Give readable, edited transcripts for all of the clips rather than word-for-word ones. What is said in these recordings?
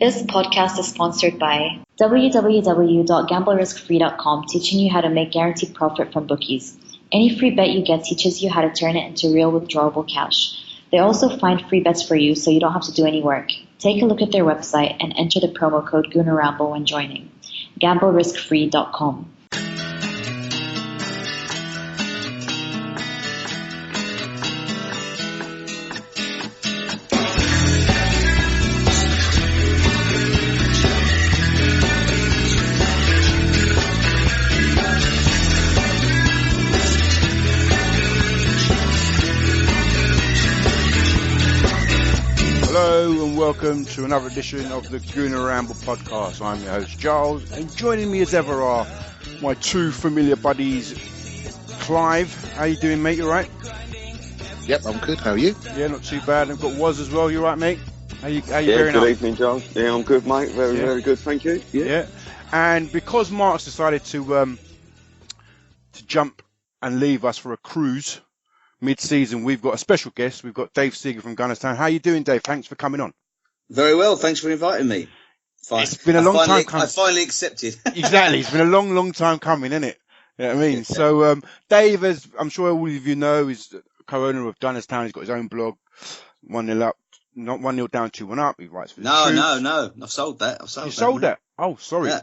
This podcast is sponsored by www.gambleriskfree.com, teaching you how to make guaranteed profit from bookies. Any free bet you get teaches you how to turn it into real withdrawable cash. They also find free bets for you so you don't have to do any work. Take a look at their website and enter the promo code Gooner Ramble when joining. GambleRiskFree.com. Hello and welcome to another edition of the Gooner Ramble podcast. I'm your host Giles, and joining me as ever are my two familiar buddies, Clive. How you doing, mate? You alright? Yep, I'm good. How are you? Yeah, not too bad. I've got Woz as well. You alright, mate? How you good evening, Giles. Yeah, I'm good, mate. Very good, thank you. Yeah. And because Mark's decided to jump and leave us for a cruise mid-season, we've got a special guest. We've got Dave Seager from Gunnerstown. How you doing, Dave? Thanks for coming on. Very well. Thanks for inviting me. It's been a long time coming. I finally accepted. Exactly. It's been a long time coming, isn't it? You know what I mean? So, Dave, as I'm sure all of you know, is co-owner of Gunnerstown. He's got his own blog, 1-0 up, not 1-0 down, 2-1 up. He writes for the No. Troops. I've sold that. You sold that? Oh, sorry. Yeah.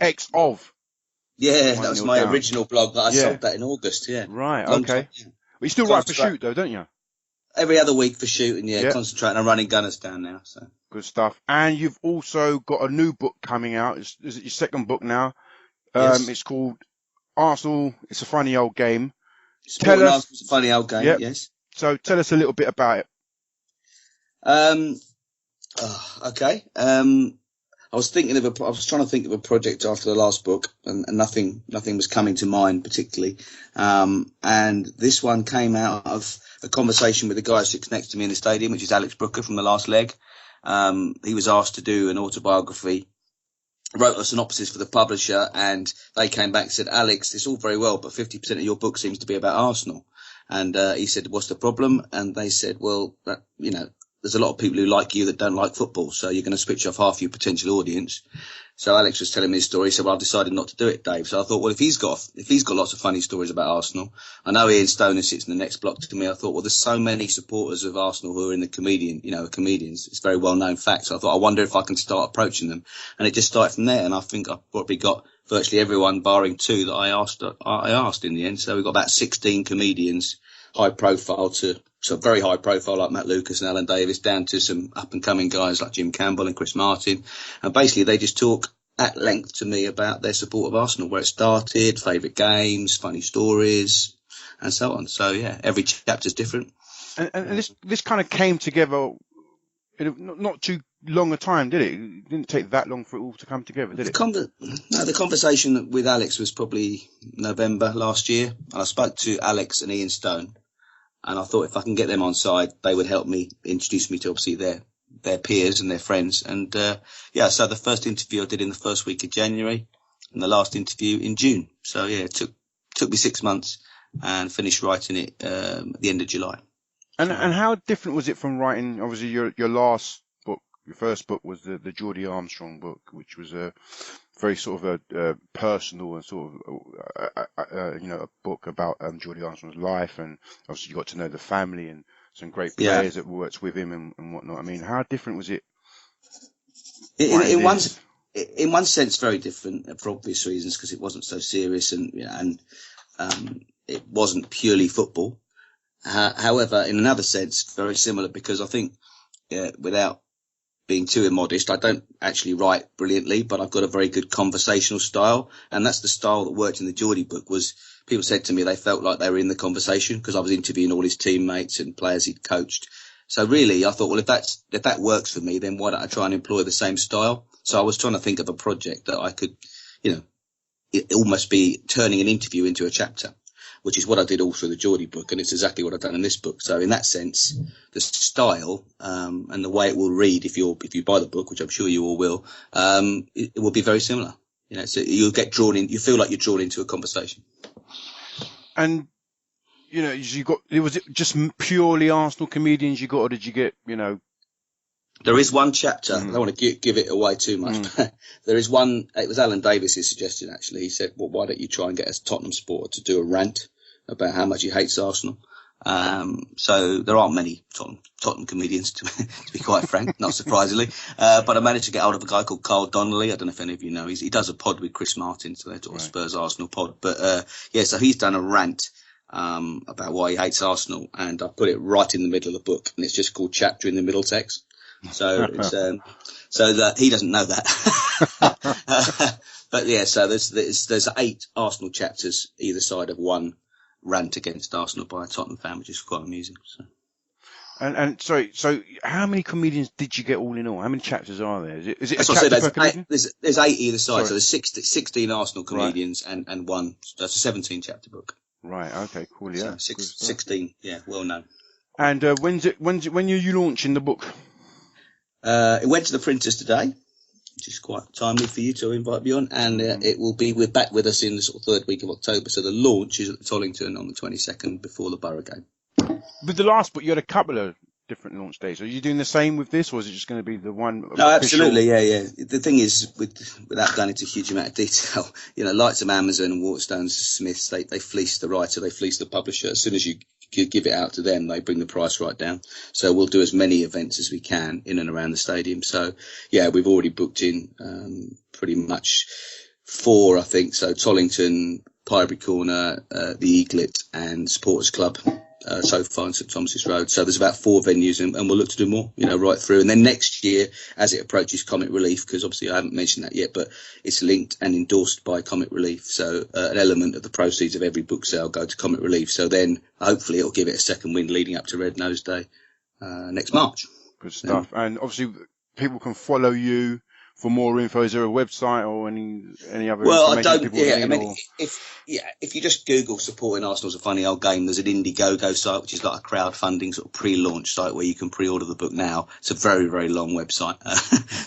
Yeah, that was my original blog. I sold that in August. Yeah. Right. Long Okay. time, yeah. But you still write for Shoot, though, don't you? Every other week for shooting, concentrating on running Gunnerstown now. So good stuff. And you've also got a new book coming out. Is it your second book now? Yes. It's called Arsenal. It's a funny old game. Tell us, it's a funny old game. Yep. Yes. So tell us a little bit about it. Okay. I was trying to think of a project after the last book, and nothing was coming to mind particularly. And this one came out of a conversation with the guy who sits next to me in the stadium, which is Alex Brooker from the last leg. He was asked to do an autobiography, wrote a synopsis for the publisher, and they came back and said, Alex, it's all very well, but 50% of your book seems to be about Arsenal. And he said, what's the problem? And they said, well, there's a lot of people who like you that don't like football, so you're going to switch off half your potential audience. So Alex was telling me his story. He said, well, I've decided not to do it, Dave. So I thought, well, if he's got lots of funny stories about Arsenal, I know Ian Stoner sits in the next block to me. I thought, well, there's so many supporters of Arsenal who are in the comedians. It's a very well-known fact. So I thought, I wonder if I can start approaching them. And it just started from there. And I think I've probably got virtually everyone barring two that I asked in the end. So we've got about 16 comedians, high profile to very high profile like Matt Lucas and Alan Davis, down to some up and coming guys like Jim Campbell and Chris Martin. And basically they just talk at length to me about their support of Arsenal, where it started, favourite games, funny stories, and so on. So yeah, every chapter's different. And this kind of came together in not too long a time, did it? It didn't take that long for it all to come together, did it? The conversation with Alex was probably November last year. And I spoke to Alex and Ian Stone. And I thought if I can get them on side, they would help me introduce me to obviously their peers and their friends. And so the first interview I did in the first week of January, and the last interview in June. So yeah, it took me 6 months and finished writing it at the end of July. And how different was it from writing? Obviously, your last book, your first book was the Geordie Armstrong book, which was a very sort of a personal and sort of a book about Geordie Armstrong's life, and obviously you got to know the family and some great players that worked with him and whatnot. I mean, how different was it? In one sense, very different for obvious reasons, because it wasn't so serious and it wasn't purely football. However, in another sense, very similar, because I think without being too immodest, I don't actually write brilliantly, but I've got a very good conversational style. And that's the style that worked in the Geordie book. Was people said to me they felt like they were in the conversation because I was interviewing all his teammates and players he'd coached. So really, I thought, well, if that works for me, then why don't I try and employ the same style? So I was trying to think of a project that I could, it almost be turning an interview into a chapter, which is what I did all through the Geordie book, and it's exactly what I've done in this book. So in that sense, the style and the way it will read, if you buy the book, which I'm sure you all will, it will be very similar. So you'll get drawn in. You feel like you're drawn into a conversation. And was it just purely Arsenal comedians you got, or did you get There is one chapter. I don't want to give it away too much, but there is one. It was Alan Davis's suggestion, actually. He said, well, why don't you try and get a Tottenham supporter to do a rant about how much he hates Arsenal? So there aren't many Tottenham comedians, to be quite frank, not surprisingly. But I managed to get hold of a guy called Carl Donnelly. I don't know if any of you know. He does a pod with Chris Martin, so they're sort of Spurs Arsenal pod. But so he's done a rant about why he hates Arsenal, and I put it right in the middle of the book, and it's just called Chapter in the Middle Text. So it's so that he doesn't know that. But yeah, so there's 8 Arsenal chapters either side of one rant against Arsenal by a Tottenham fan, which is quite amusing. So. And sorry, so how many comedians did you get all in all? How many chapters are there? Is it a chapter per comedian? There's 8 either side, so there's 16 Arsenal comedians and one. That's a 17 chapter book. Right. Okay. Cool. Yeah. So 16. Yeah. Well known. And when are you launching the book? It went to the printers today, which is quite timely for you to invite me on, and we're back with us in the sort of 3rd week of October. So the launch is at the Tollington on the 22nd before the Borough game. With the last book, you had a couple of different launch dates. Are you doing the same with this, or is it just going to be the one? No, absolutely, yeah. The thing is, without going into a huge amount of detail, like some Amazon and Waterstones, Smiths, they fleece the writer, they fleece the publisher. As soon as you give it out to them, they bring the price right down. So we'll do as many events as we can in and around the stadium. So yeah, we've already booked in pretty much 4, I think. So Tollington, Pinebury Corner, the Eaglet, and Supporters Club. So far in St Thomas's Road. So there's about 4 venues, and we'll look to do more, right through. And then next year, as it approaches Comic Relief, because obviously I haven't mentioned that yet, but it's linked and endorsed by Comic Relief. So an element of the proceeds of every book sale go to Comic Relief. So then hopefully it'll give it a second wind leading up to Red Nose Day next March. Good stuff. And obviously people can follow you for more info. Is there a website or any other? Well, I don't. Yeah, I mean, if you just Google "supporting Arsenal's a funny old game," there's an Indiegogo site which is like a crowdfunding sort of pre-launch site where you can pre-order the book now. It's a very, very long website,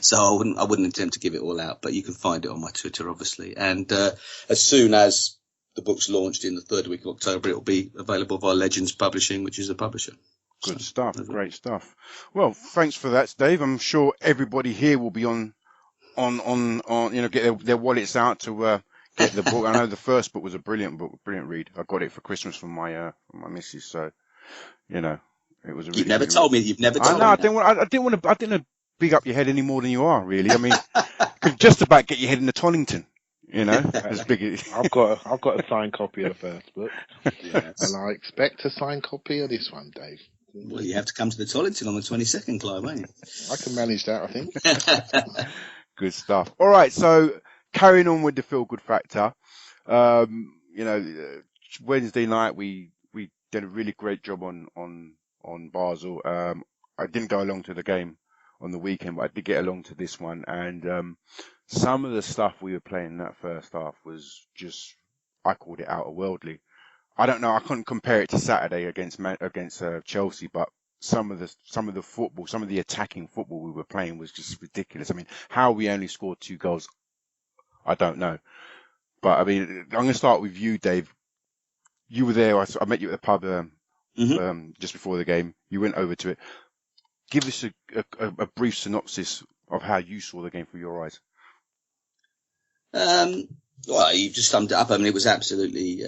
so I wouldn't attempt to give it all out, but you can find it on my Twitter, obviously. And as soon as the book's launched in the 3rd week of October, it'll be available via Legends Publishing, which is the publisher. Good stuff. Great stuff. Well, thanks for that, Dave. I'm sure everybody here will be on get their wallets out to get the book. I know the first book was a brilliant book, brilliant read. I got it for Christmas from my missus, so it was a really. You've never told me. You've never told me. I didn't want to big up your head any more than you are, really. I mean, could just about get your head in the Tollington. As big as I've got a signed copy of the first book, and I expect a signed copy of this one, Dave. Well, you have to come to the Tollington on the 22nd, Clive, won't you? I can manage that, I think. Good stuff. All right, so carrying on with the feel good factor. Wednesday night we did a really great job on Basel. I didn't go along to the game on the weekend, but I did get along to this one, and some of the stuff we were playing in that first half was just, I called it outerworldly. I don't know, I couldn't compare it to Saturday against Chelsea, but some of the football, some of the attacking football we were playing was just ridiculous. I mean, how we only scored 2 goals, I don't know. But I mean, I'm going to start with you, Dave. You were there. I met you at the pub just before the game. You went over to it. Give us a brief synopsis of how you saw the game through your eyes. Well, you've just summed it up. I mean, it was absolutely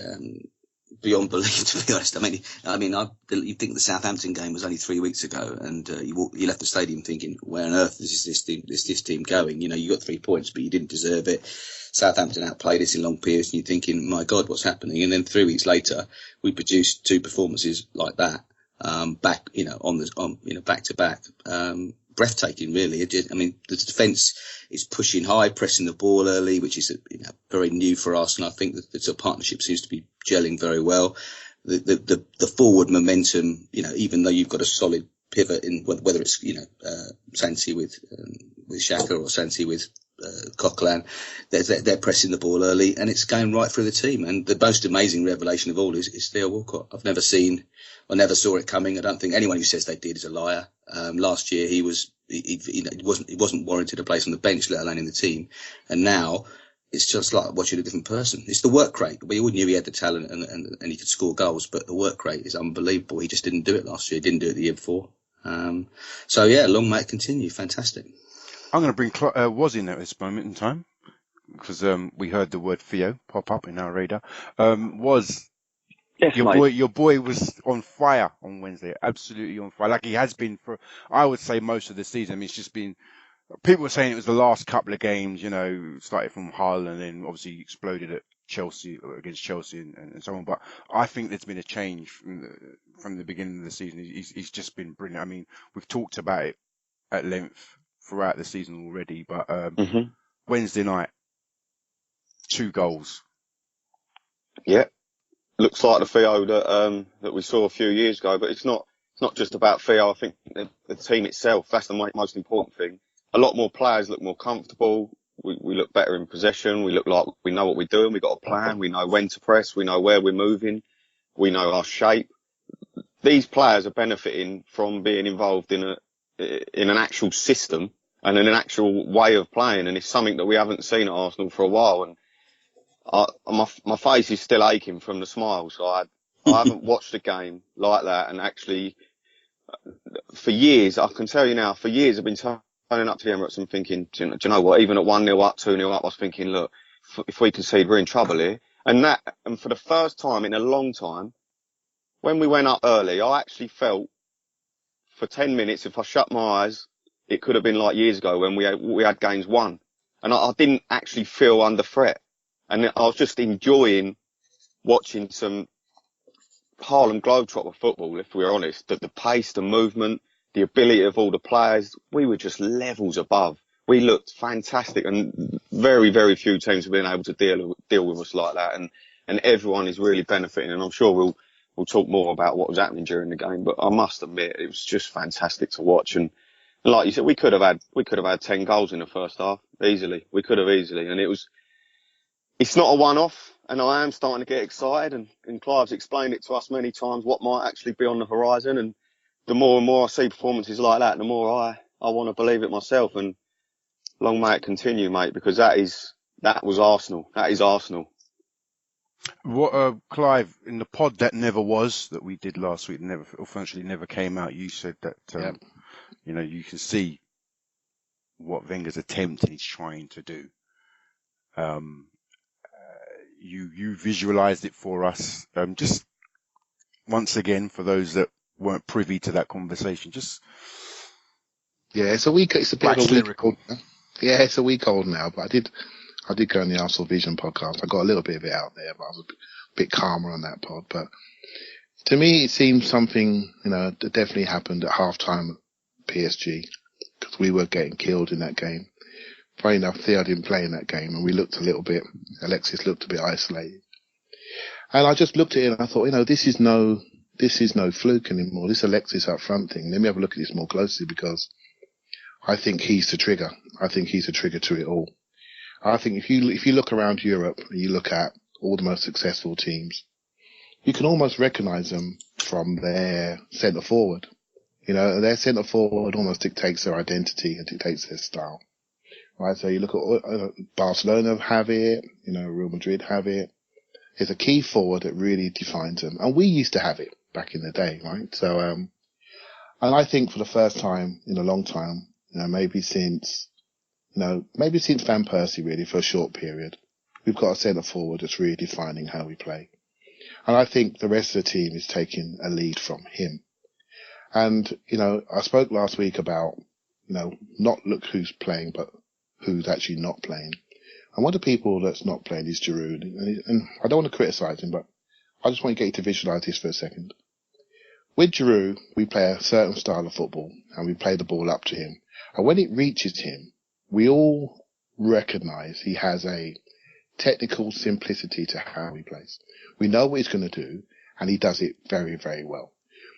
beyond belief, to be honest. You think the Southampton game was only 3 weeks ago, and you left the stadium thinking, where on earth is this team going? You got 3 points, but you didn't deserve it. Southampton outplayed us in long periods, and you're thinking, my God, what's happening? And then 3 weeks later, we produced 2 performances like that, back to back. Breathtaking, really. The defence is pushing high, pressing the ball early, which is very new for Arsenal. I think that the sort of partnership seems to be gelling very well. The forward momentum, even though you've got a solid pivot in whether it's Sansi with Xhaka or Sansi with Coquelin, they're pressing the ball early, and it's going right through the team. And the most amazing revelation of all is Theo Walcott. I never saw it coming. I don't think anyone who says they did is a liar. Last year he wasn't warranted a place on the bench, let alone in the team, and now it's just like watching a different person. It's the work rate. We all knew he had the talent and he could score goals, but the work rate is unbelievable. He just didn't do it last year. He didn't do it the year before. So yeah, long may it continue. Fantastic. I'm going to bring Was in at this moment in time because we heard the word Theo pop up in our radar. Was Yes, your mate. boy was on fire on Wednesday, absolutely on fire, like he has been for, I would say, most of the season. I mean, it's just been, people were saying it was the last couple of games, you know, started from Hull and then obviously exploded at Chelsea, against Chelsea and so on. But I think there's been a change from the beginning of the season. He's just been brilliant. I mean, we've talked about it at length throughout the season already, but Wednesday night, 2 goals. Yeah. Looks like the Theo that we saw a few years ago, but it's not just about Theo. I think the team itself, that's the most important thing. A lot more players look more comfortable. We look better in possession. We look like we know what we're doing. We've got a plan. We know when to press. We know where we're moving. We know our shape. These players are benefiting from being involved in an actual system and in an actual way of playing. And it's something that we haven't seen at Arsenal for a while. And my face is still aching from the smile. So I haven't watched a game like that. And actually, for years, I can tell you now, for years I've been turning up to the Emirates and thinking, do you know what? Even at 1-0 up, 2-0 up, I was thinking, look, if we concede, we're in trouble here. And for the first time in a long time, when we went up early, I actually felt for 10 minutes, if I shut my eyes, it could have been like years ago when we had games won. And I didn't actually feel under threat. And I was just enjoying watching some Harlem Globetrotter football, if we're honest. The pace, the movement, the ability of all the players, we were just levels above. We looked fantastic, and very, very few teams have been able to deal with us like that. And everyone is really benefiting. And I'm sure we'll talk more about what was happening during the game. But I must admit, it was just fantastic to watch. And like you said, we could have had 10 goals in the first half easily. We could have easily, and it's not a one-off, and I am starting to get excited, and Clive's explained it to us many times what might actually be on the horizon, and the more and more I see performances like that, the more I want to believe it myself, and long may it continue, mate, because that was Arsenal. That is Arsenal. What, Clive, in the pod that never was, that we did last week, never came out, you said that, you know, you can see what Wenger's attempting, he's trying to do. You visualized it for us. Just once again, for those that weren't privy to that conversation, it's a week old now. Yeah, it's a week old now, but I did go on the Arsenal Vision podcast. I got a little bit of it out there, but I was a bit calmer on that pod. But to me, it seems something, you know, that definitely happened at halftime at PSG, because we were getting killed in that game. Funny enough, Theo didn't play in that game, and we looked a little bit, Alexis looked a bit isolated. And I just looked at it and I thought, you know, this is no fluke anymore. This Alexis up front thing. Let me have a look at this more closely, because I think he's the trigger. I think he's the trigger to it all. I think if you look around Europe and you look at all the most successful teams, you can almost recognize them from their centre forward. You know, their centre forward almost dictates their identity and dictates their style. Right, so you look at Barcelona have it, you know, Real Madrid have it. There's a key forward that really defines them, and we used to have it back in the day, right? So, and I think for the first time in a long time, you know, maybe since Van Persie, really, for a short period, we've got a centre forward that's really defining how we play, and I think the rest of the team is taking a lead from him. And you know, I spoke last week about, you know, not look who's playing, but who's actually not playing. And one of the people that's not playing is Giroud. And I don't want to criticise him, but I just want to get you to visualise this for a second. With Giroud, we play a certain style of football, and we play the ball up to him. And when it reaches him, we all recognise he has a technical simplicity to how he plays. We know what he's going to do, and he does it very, very well.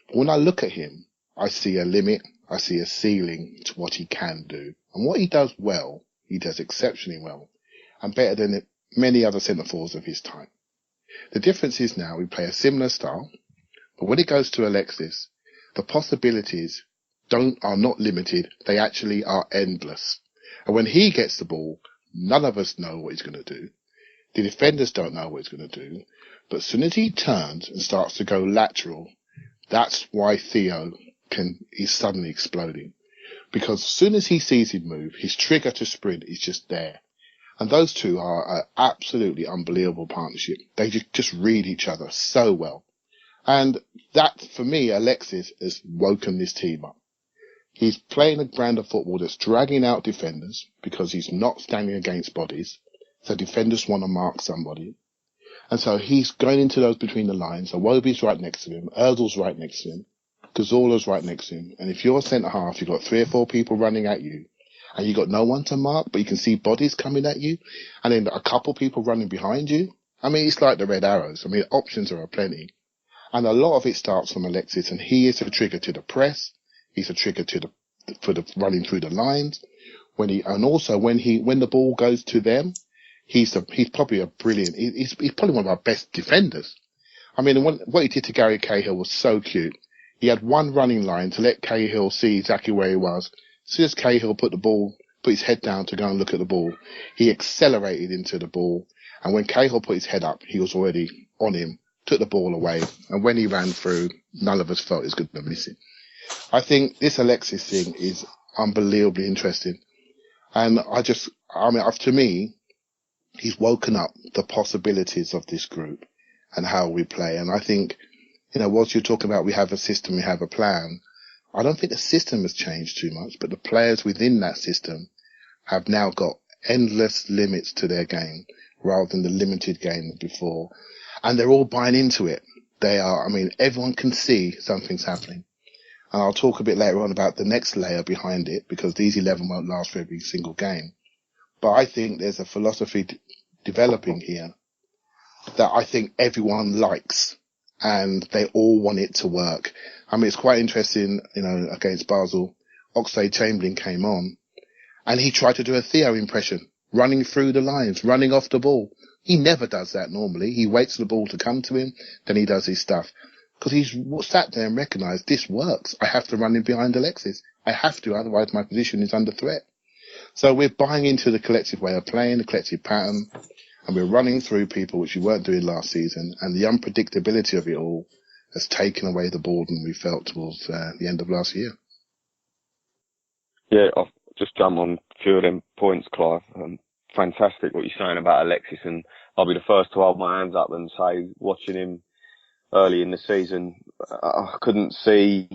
But when I look at him, I see a limit, I see a ceiling to what he can do. And what he does well, he does exceptionally well, and better than many other centre-forwards of his time. The difference is now we play a similar style, but when it goes to Alexis, the possibilities are not limited, they actually are endless. And when he gets the ball, none of us know what he's going to do. The defenders don't know what he's going to do, but as soon as he turns and starts to go lateral, that's why Theo is suddenly exploding. Because as soon as he sees him move, his trigger to sprint is just there. And those two are an absolutely unbelievable partnership. They just read each other so well. And that, for me, Alexis has woken this team up. He's playing a brand of football that's dragging out defenders because he's not standing against bodies. So defenders want to mark somebody. And so he's going into those between the lines. So Wobie's right next to him. Erdl's right next to him. Gazola's right next to him. And if you're a centre half, you've got 3 or 4 people running at you. And you've got no one to mark, but you can see bodies coming at you. And then a couple people running behind you. I mean, it's like the red arrows. I mean, options are aplenty. And a lot of it starts from Alexis. And he is a trigger to the press. He's a trigger for the running through the lines. When the ball goes to them, he's probably a brilliant, he's probably one of our best defenders. I mean, what he did to Gary Cahill was so cute. He had one running line to let Cahill see exactly where he was. As soon as Cahill put his head down to go and look at the ball, he accelerated into the ball. And when Cahill put his head up, he was already on him, took the ball away. And when he ran through, none of us felt he was going to miss it. I think this Alexis thing is unbelievably interesting. And to me, he's woken up the possibilities of this group and how we play. And I think, whilst you're talking about we have a system, we have a plan, I don't think the system has changed too much, but the players within that system have now got endless limits to their game rather than the limited game before. And they're all buying into it. Everyone can see something's happening. And I'll talk a bit later on about the next layer behind it, because these 11 won't last for every single game. But I think there's a philosophy developing here that I think everyone likes, and they all want it to work. I mean, it's quite interesting, against Basel, Oxlade-Chamberlain came on, and he tried to do a Theo impression, running through the lines, running off the ball. He never does that normally. He waits for the ball to come to him, then he does his stuff. Because he's sat there and recognised this works. I have to run in behind Alexis. I have to, otherwise my position is under threat. So we're buying into the collective way of playing, the collective pattern, and we're running through people, which we weren't doing last season. And the unpredictability of it all has taken away the boredom we felt towards the end of last year. Yeah, I'll just jump on a few of them points, Clive. Fantastic what you're saying about Alexis, and I'll be the first to hold my hands up and say, watching him early in the season, I couldn't see.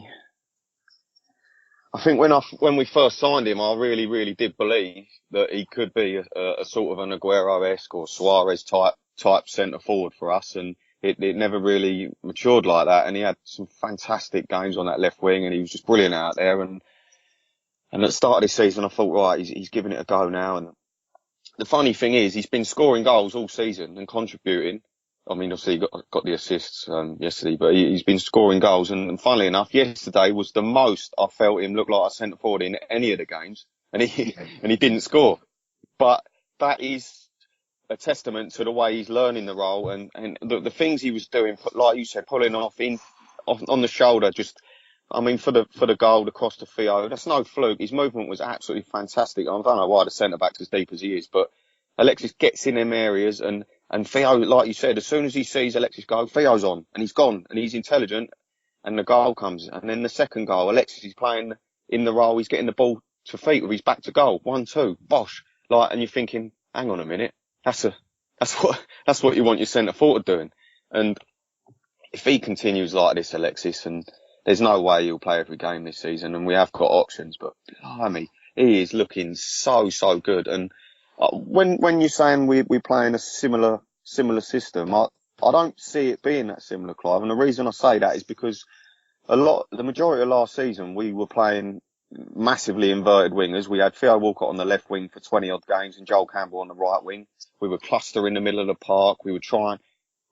I think when we first signed him, I really, really did believe that he could be a sort of an Aguero-esque or Suarez type centre forward for us, and it never really matured like that. And he had some fantastic games on that left wing, and he was just brilliant out there. And at the start of this season, I thought, right, he's giving it a go now. And the funny thing is, he's been scoring goals all season and contributing. I mean, obviously he got the assists yesterday, but he's been scoring goals. And funnily enough, yesterday was the most I felt him look like a centre forward in any of the games, and he didn't score. But that is a testament to the way he's learning the role and the things he was doing, like you said, pulling off on the shoulder. Just, I mean, for the goal across to Theo, that's no fluke. His movement was absolutely fantastic. I don't know why the centre back's as deep as he is, but Alexis gets in them areas and Theo, like you said, as soon as he sees Alexis go, Theo's on, and he's gone, and he's intelligent, and the goal comes. And then the second goal, Alexis is playing in the role, he's getting the ball to feet with his back to goal. 1-2, bosh. And you're thinking, hang on a minute, that's what you want your centre forward doing. And if he continues like this, Alexis, and there's no way he'll play every game this season, and we have got options, but blimey, he is looking so good. And when you're saying we're playing a similar system, I don't see it being that similar, Clive. And the reason I say that is because the majority of last season, we were playing massively inverted wingers. We had Theo Walcott on the left wing for 20 odd games and Joel Campbell on the right wing. We were cluster in the middle of the park. We were trying.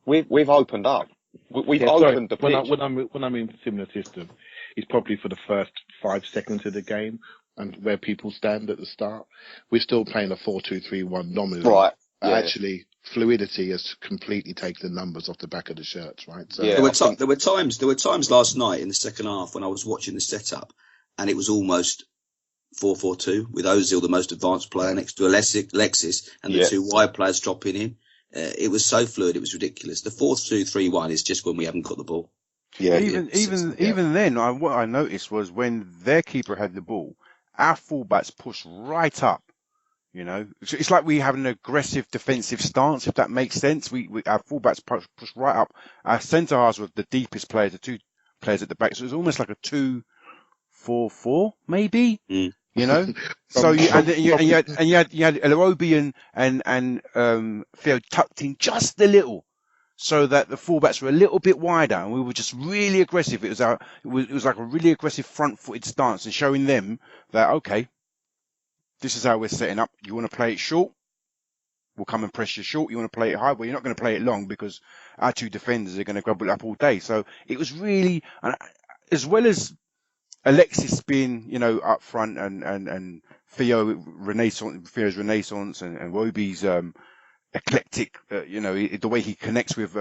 We've opened up. We've opened the pitch. When I mean similar system, it's probably for the first 5 seconds of the game and where people stand at the start. We're still playing a 4-2-3-1 nominally. Right. Yeah. Actually, fluidity has completely taken the numbers off the back of the shirts, right? So there were times last night in the second half when I was watching the setup, and it was almost 4-4-2 with Ozil, the most advanced player, next to Alexis, and the 2 wide players dropping in. It was so fluid, it was ridiculous. The 4-2-3-1 is just when we haven't got the ball. Yeah. Even then, what I noticed was when their keeper had the ball, our fullbacks pushed right up. You know, it's like we have an aggressive defensive stance, if that makes sense. Our fullbacks push right up. Our centre halves were the deepest players, the two players at the back. So it was almost like a 2-4-4, maybe. Mm. You know, so you had Elobi and Theo tucked in just a little, so that the fullbacks were a little bit wider, and we were just really aggressive. It was like a really aggressive front-footed stance, and showing them that okay, this is how we're setting up. You want to play it short, we'll come and press you short. You want to play it high, well, you're not going to play it long because our two defenders are going to grab it up all day. So it was really, as well as Alexis being, you know, up front and Theo's renaissance and Wobie's eclectic, you know, the way he connects with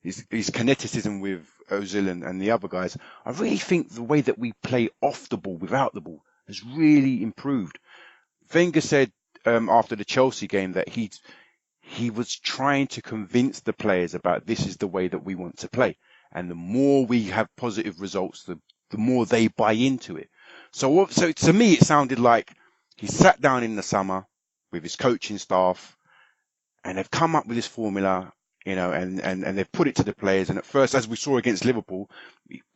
his kineticism with Ozil and the other guys. I really think the way that we play off the ball, without the ball, has really improved. Wenger said after the Chelsea game that he was trying to convince the players about this is the way that we want to play. And the more we have positive results, the more they buy into it. So to me, it sounded like he sat down in the summer with his coaching staff and they've come up with this formula, you know, and they've put it to the players. And at first, as we saw against Liverpool,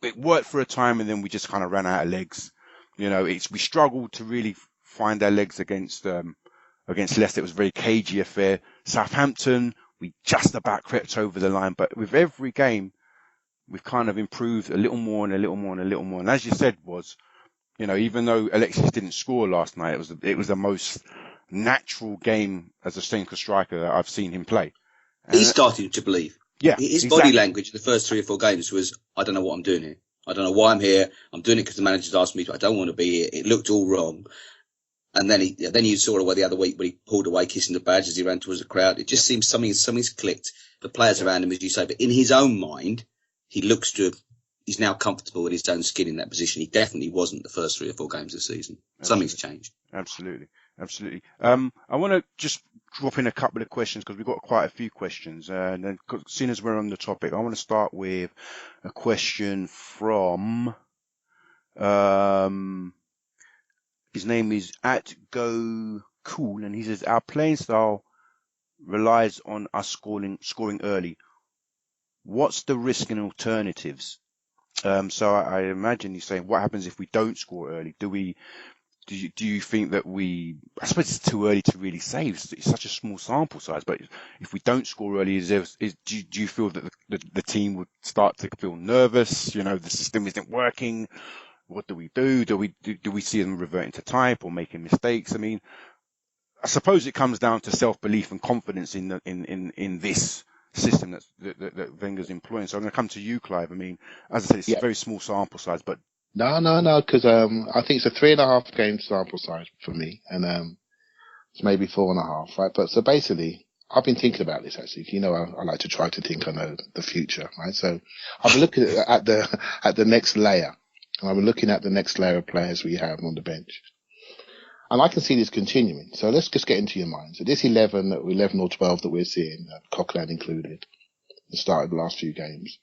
it worked for a time and then we just kind of ran out of legs. You know, we struggled to really find our legs against Leicester. It was a very cagey affair. Southampton, we just about crept over the line, but with every game, we've kind of improved a little more and a little more and a little more. And as you said, you know, even though Alexis didn't score last night, it was the most natural game as a central striker that I've seen him play. And he's starting to believe. Yeah, his exactly. body language in the first 3 or 4 games was, I don't know what I'm doing here. I don't know why I'm here. I'm doing it because the manager's asked me to. I don't want to be here. It looked all wrong. And then you saw the other week when he pulled away, kissing the badge as he ran towards the crowd. It just seems something's clicked. The players around him, as you say, but in his own mind, he looks to. He's now comfortable in his own skin in that position. He definitely wasn't the first 3 or 4 games of the season. Absolutely. Something's changed. Absolutely. I want to just drop in a couple of questions because we've got quite a few questions. And then, seeing as we're on the topic, I want to start with a question from. His name is @GoCool, and he says, our playing style relies on us scoring early. What's the risk and alternatives? So I imagine he's saying, what happens if we don't score early? Do you think that I suppose it's too early to really say. It's such a small sample size, but if we don't score early, do you feel that the team would start to feel nervous? You know, the system isn't working. What do we do? Do we see them reverting to type or making mistakes? I mean, I suppose it comes down to self-belief and confidence in this system that Wenger's employing. So I'm going to come to you, Clive. I mean, as I said, it's a very small sample size, but no, because I think it's a 3.5 game sample size for me, and it's maybe 4.5, right? But so basically, I've been thinking about this actually. You know, I like to try to think I know the future, right? So I've been looking at the next layer. I'm looking at the next layer of players we have on the bench. And I can see this continuing. So let's just get into your mind. So this 11 or 12 that we're seeing, Coquelin included, the start of the last few games,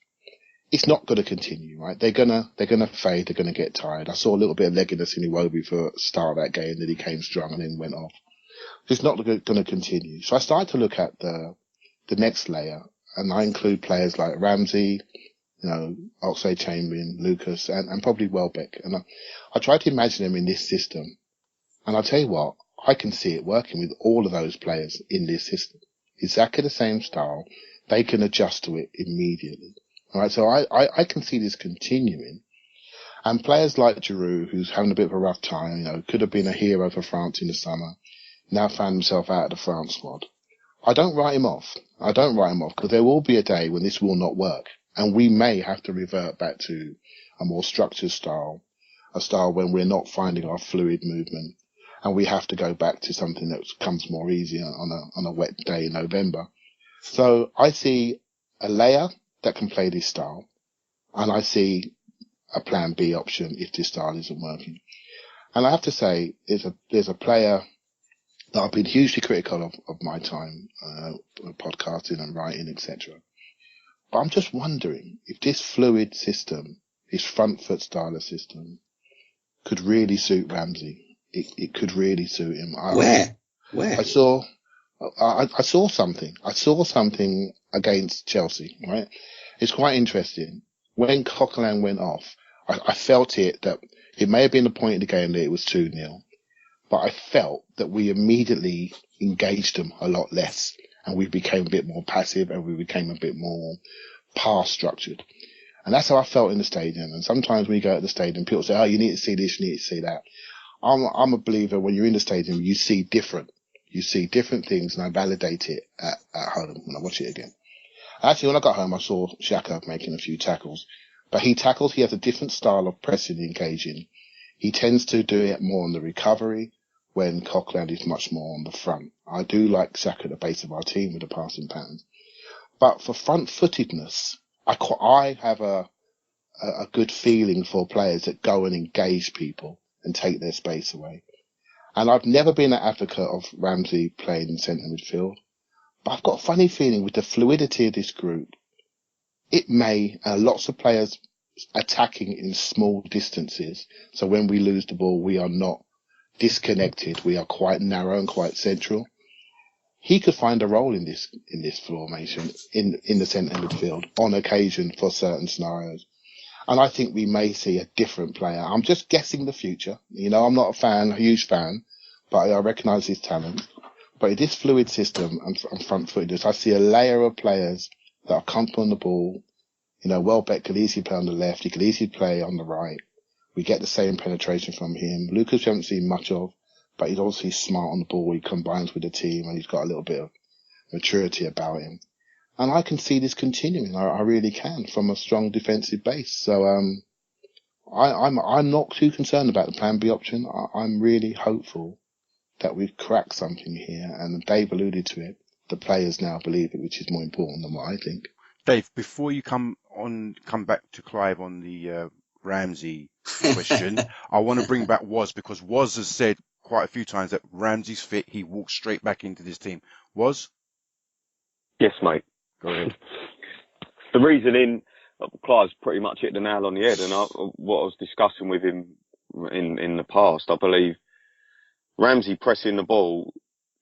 it's not going to continue, right? They're going to fade. They're going to get tired. I saw a little bit of legginess in Iwobi for the start of that game, then he came strong and then went off. It's not going to continue. So I started to look at the next layer, and I include players like Ramsey, you know, Oxlade-Chamberlain, Lucas, and probably Welbeck. And I tried to imagine them in this system. And I'll tell you what, I can see it working with all of those players in this system. Exactly the same style. They can adjust to it immediately. All right. So I can see this continuing. And players like Giroud, who's having a bit of a rough time, you know, could have been a hero for France in the summer, now found himself out of the France squad. I don't write him off because there will be a day when this will not work. And we may have to revert back to a more structured style, a style when we're not finding our fluid movement. And we have to go back to something that comes more easy on a wet day in November. So I see a layer that can play this style, and I see a plan B option if this style isn't working. And I have to say, there's a player that I've been hugely critical of my time, podcasting and writing, etc. But I'm just wondering if this fluid system, this front foot style of system, could really suit Ramsey. It could really suit him. Where? I saw something. I saw something against Chelsea, right? It's quite interesting. When Coquelin went off, I felt it that it may have been the point in the game that it was 2-0, but I felt that we immediately engaged them a lot less, and we became a bit more passive, and we became a bit more pass structured. And that's how I felt in the stadium. And sometimes when you go to the stadium, people say, oh, you need to see this, you need to see that. I'm a believer when you're in the stadium, you see different things, and I validate it at home when I watch it again. Actually, when I got home, I saw Xhaka making a few tackles, but he has a different style of pressing and engaging. He tends to do it more on the recovery when Coquelin is much more on the front. I do like Xhaka at the base of our team with the passing patterns. But for front-footedness, I have a good feeling for players that go and engage people and take their space away. And I've never been an advocate of Ramsey playing in centre midfield, but I've got a funny feeling with the fluidity of this group, it may, lots of players attacking in small distances. So when we lose the ball, we are not disconnected. We are quite narrow and quite central. He could find a role in this formation in the centre midfield on occasion for certain scenarios. And I think we may see a different player. I'm just guessing the future. You know, I'm not a huge fan, but I recognise his talent. But in this fluid system and front-footedness, I see a layer of players that are comfortable on the ball. You know, Welbeck could easily play on the left. He could easily play on the right. We get the same penetration from him. Lucas, we haven't seen much of, but he's obviously smart on the ball. He combines with the team, and he's got a little bit of maturity about him. And I can see this continuing. I really can, from a strong defensive base. So, I'm not too concerned about the plan B option. I'm really hopeful that we've cracked something here. And Dave alluded to it. The players now believe it, which is more important than what I think. Dave, before you come back to Clive on the Ramsey question, I want to bring back Woz, because Woz has said quite a few times that Ramsey's fit. He walks straight back into this team. Woz? Yes, mate. Go ahead. The reasoning, Clive's pretty much hit the nail on the head, and what I was discussing with him in the past, I believe Ramsey pressing the ball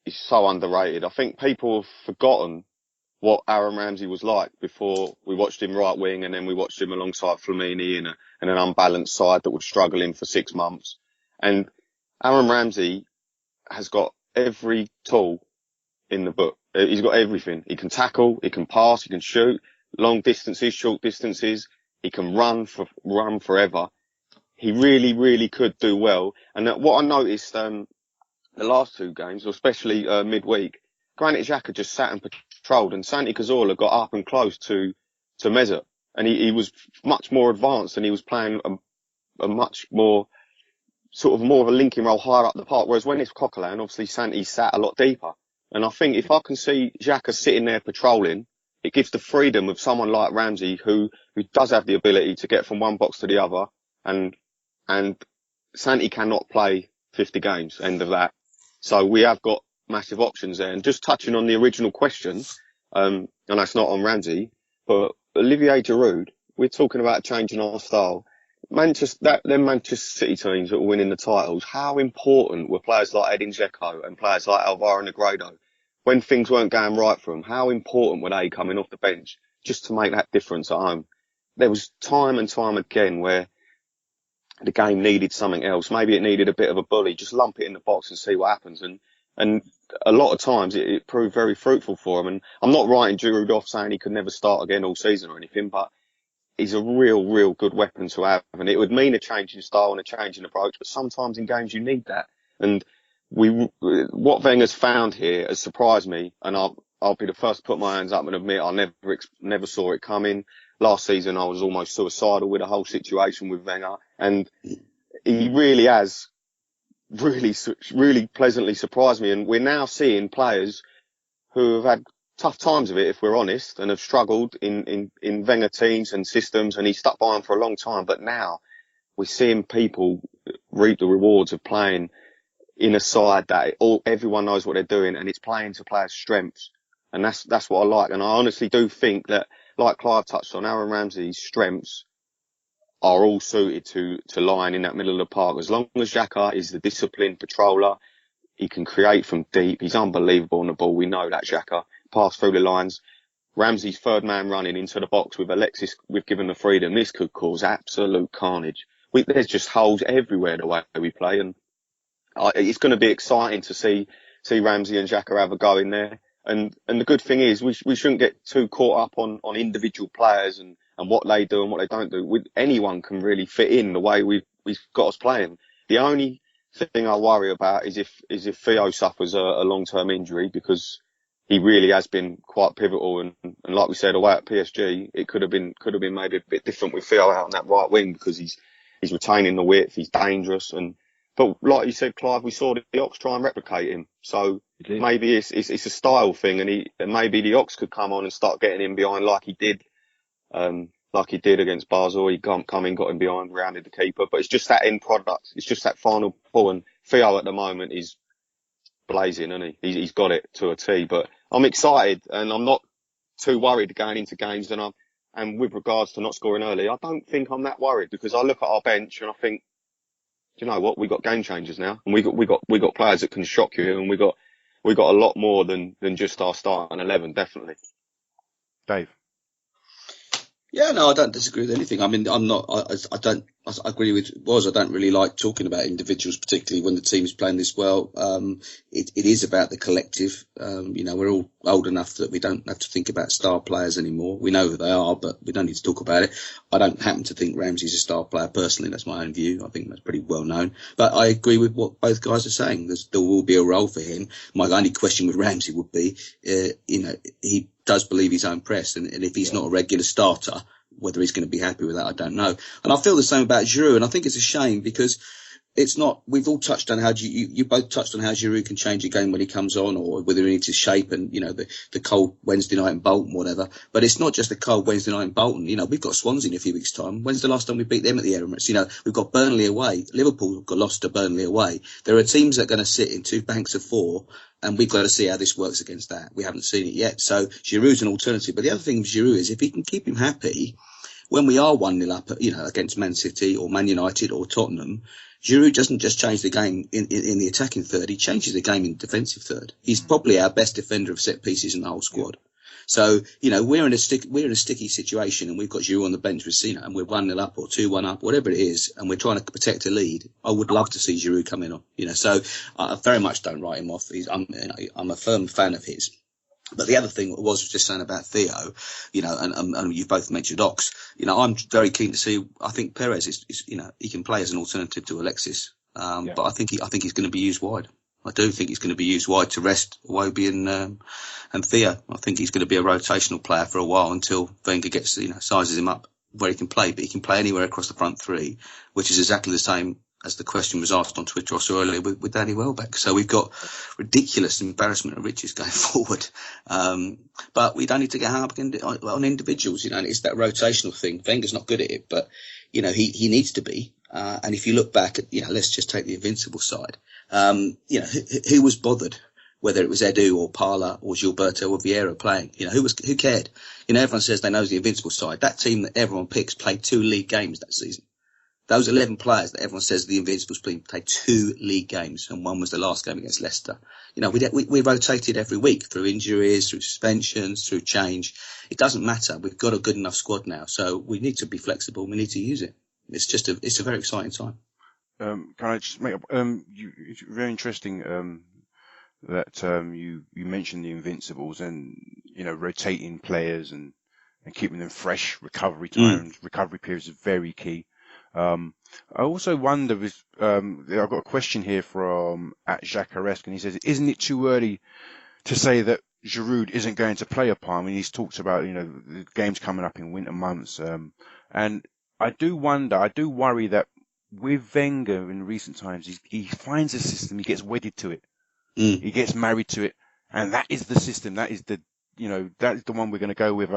is so underrated. I think people have forgotten what Aaron Ramsey was like before we watched him right wing, and then we watched him alongside Flamini in an unbalanced side that was struggling for 6 months. And Aaron Ramsey has got every tool in the book. He's got everything. He can tackle, he can pass, he can shoot, long distances, short distances. He can run forever. He really, really could do well. And what I noticed, the last 2 games, or especially midweek, Granit Xhaka just sat and patrolled, and Santi Cazorla got up and close to Mesut, and he was much more advanced, and he was playing a much more sort of more of a linking role higher up the park. Whereas when it's Coquelin, obviously Santi sat a lot deeper. And I think if I can see Xhaka sitting there patrolling, it gives the freedom of someone like Ramsey who does have the ability to get from one box to the other, and Santi cannot play 50 games, end of that. So we have got massive options there. And just touching on the original question, and that's not on Ramsey, but Olivier Giroud, we're talking about changing our style. Manchester City teams that were winning the titles, how important were players like Edin Dzeko and players like Alvaro Negredo when things weren't going right for them? How important were they coming off the bench just to make that difference at home? There was time and time again where the game needed something else. Maybe it needed a bit of a bully. Just lump it in the box and see what happens. And a lot of times it proved very fruitful for him. And I'm not writing Giroud off saying he could never start again all season or anything, but he's a real good weapon to have. And it would mean a change in style and a change in approach. But sometimes in games you need that. And what Wenger's found here has surprised me. And I'll be the first to put my hands up and admit I never saw it coming. Last season I was almost suicidal with the whole situation with Wenger. And he really has really pleasantly surprised me. And we're now seeing players who have had tough times of it, if we're honest, and have struggled in Wenger teams and systems, and he stuck by them for a long time. But now we're seeing people reap the rewards of playing in a side that everyone knows what they're doing, and it's playing to players' strengths. And that's what I like. And I honestly do think that like Clive touched on, Aaron Ramsey's strengths are all suited to lying in that middle of the park. As long as Xhaka is the disciplined patroller, he can create from deep. He's unbelievable on the ball. We know that Xhaka. Pass through the lines. Ramsey's third man running into the box with Alexis, we've given the freedom. This could cause absolute carnage. There's just holes everywhere the way we play, and it's going to be exciting to see Ramsey and Xhaka have a go in there. And the good thing is we shouldn't get too caught up on individual players and what they do and what they don't do. Anyone can really fit in the way we've got us playing. The only thing I worry about is if Theo suffers a long-term injury, because he really has been quite pivotal, and like we said, away at PSG, it could have been maybe a bit different with Theo out on that right wing, because he's retaining the width, he's dangerous, but like you said, Clive, we saw the Ox try and replicate him, so maybe it's a style thing, and maybe the Ox could come on and start getting him behind like he did against Basel. He come in, got him behind, rounded the keeper, but it's just that end product, it's just that final ball, and Theo at the moment is blazing, isn't he? He's got it to a T. But I'm excited, and I'm not too worried going into games. And with regards to not scoring early, I don't think I'm that worried, because I look at our bench and I think, do you know what? We got game changers now, and we got players that can shock you, and we got a lot more than just our starting 11, definitely. Dave. Yeah, no, I don't disagree with anything. I mean, I'm not. I agree with Woz. I don't really like talking about individuals, particularly when the team is playing this well. It is about the collective. We're all old enough that we don't have to think about star players anymore. We know who they are, but we don't need to talk about it. I don't happen to think Ramsey's a star player personally. That's my own view. I think that's pretty well known. But I agree with what both guys are saying. There will be a role for him. My only question with Ramsey would be, he does believe his own press, and if he's not a regular starter, whether he's going to be happy with that, I don't know. And I feel the same about Giroud, and I think it's a shame, because it's not. We've all touched on how you both touched on how Giroud can change a game when he comes on, or whether he needs his shape, and the cold Wednesday night in Bolton, whatever. But it's not just the cold Wednesday night in Bolton. We've got Swansea in a few weeks' time. When's the last time we beat them at the Emirates? We've got Burnley away. Liverpool got lost to Burnley away. There are teams that are going to sit in 2 banks of 4. And we've got to see how this works against that. We haven't seen it yet. So Giroud's an alternative. But the other thing with Giroud is, if he can keep him happy, when we are 1-0 up, against Man City or Man United or Tottenham, Giroud doesn't just change the game in the attacking third. He changes the game in the defensive third. He's probably our best defender of set pieces in the whole squad. So, we're in a sticky situation, and we've got Giroud on the bench with Cena, and we're 1-0 up or 2-1 up, whatever it is, and we're trying to protect a lead. I would love to see Giroud come in on, so I very much don't write him off. I'm a firm fan of his. But the other thing was just saying about Theo, and you've both mentioned Ox. I'm very keen to see. I think Perez is he can play as an alternative to Alexis, but I think he's going to be used wide. I do think he's going to be used wide to rest Iwobi and Theo. I think he's going to be a rotational player for a while, until Wenger gets sizes him up where he can play. But he can play anywhere across the front three, which is exactly the same as the question was asked on Twitter also earlier with Danny Welbeck. So we've got ridiculous embarrassment of riches going forward. But we don't need to get hung up on individuals, and it's that rotational thing. Wenger's not good at it, but, he needs to be. And if you look back at, let's just take the Invincible side. Who was bothered, whether it was Edu or Parla or Gilberto or Vieira playing? Who cared? Everyone says they know the Invincible side. That team that everyone picks played 2 league games that season. Those 11 players that everyone says the Invincibles played 2 league games, and one was the last game against Leicester. We rotated every week through injuries, through suspensions, through change. It doesn't matter. We've got a good enough squad now, so we need to be flexible. We need to use it. It's a very exciting time. Can I just make it's very interesting that you mentioned the Invincibles, and rotating players and keeping them fresh. Recovery times, recovery periods are very key. I also wonder if I've got a question here from @Jacaresque, and he says, isn't it too early to say that Giroud isn't going to play a part? I mean, he's talked about the games coming up in winter months, and I do worry that with Wenger in recent times, he finds a system, he gets wedded to it, he gets married to it, and that is the system, that is the that is the one we're going to go with,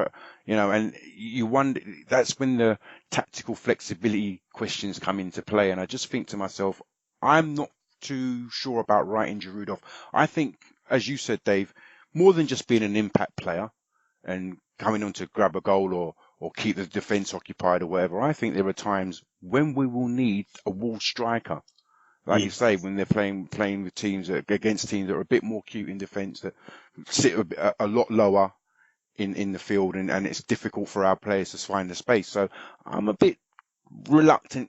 and you wonder, that's when the tactical flexibility questions come into play. And I just think to myself, I'm not too sure about writing Giroud off. I think, as you said, Dave, more than just being an impact player and coming on to grab a goal or keep the defence occupied or whatever. I think there are times when we will need a wall striker. Like you say, when they're playing with teams against teams that are a bit more cute in defence, that sit a lot lower in the field, and it's difficult for our players to find the space. So I'm a bit reluctant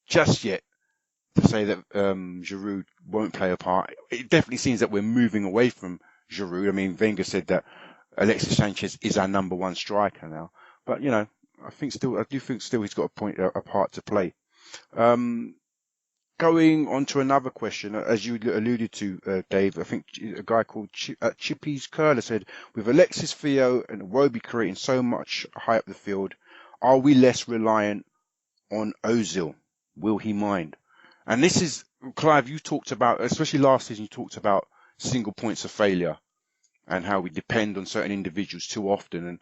just yet to say that Giroud won't play a part. It definitely seems that we're moving away from Giroud. I mean, Wenger said that Alexis Sanchez is our number one striker now, but I do think still he's got a part to play. Going on to another question, as you alluded to, Dave, I think a guy called Chippy's Curler said, with Alexis, Theo and Iwobi creating so much high up the field, are we less reliant on Ozil? Will he mind? And this is, Clive, you talked about, especially last season, you talked about single points of failure and how we depend on certain individuals too often.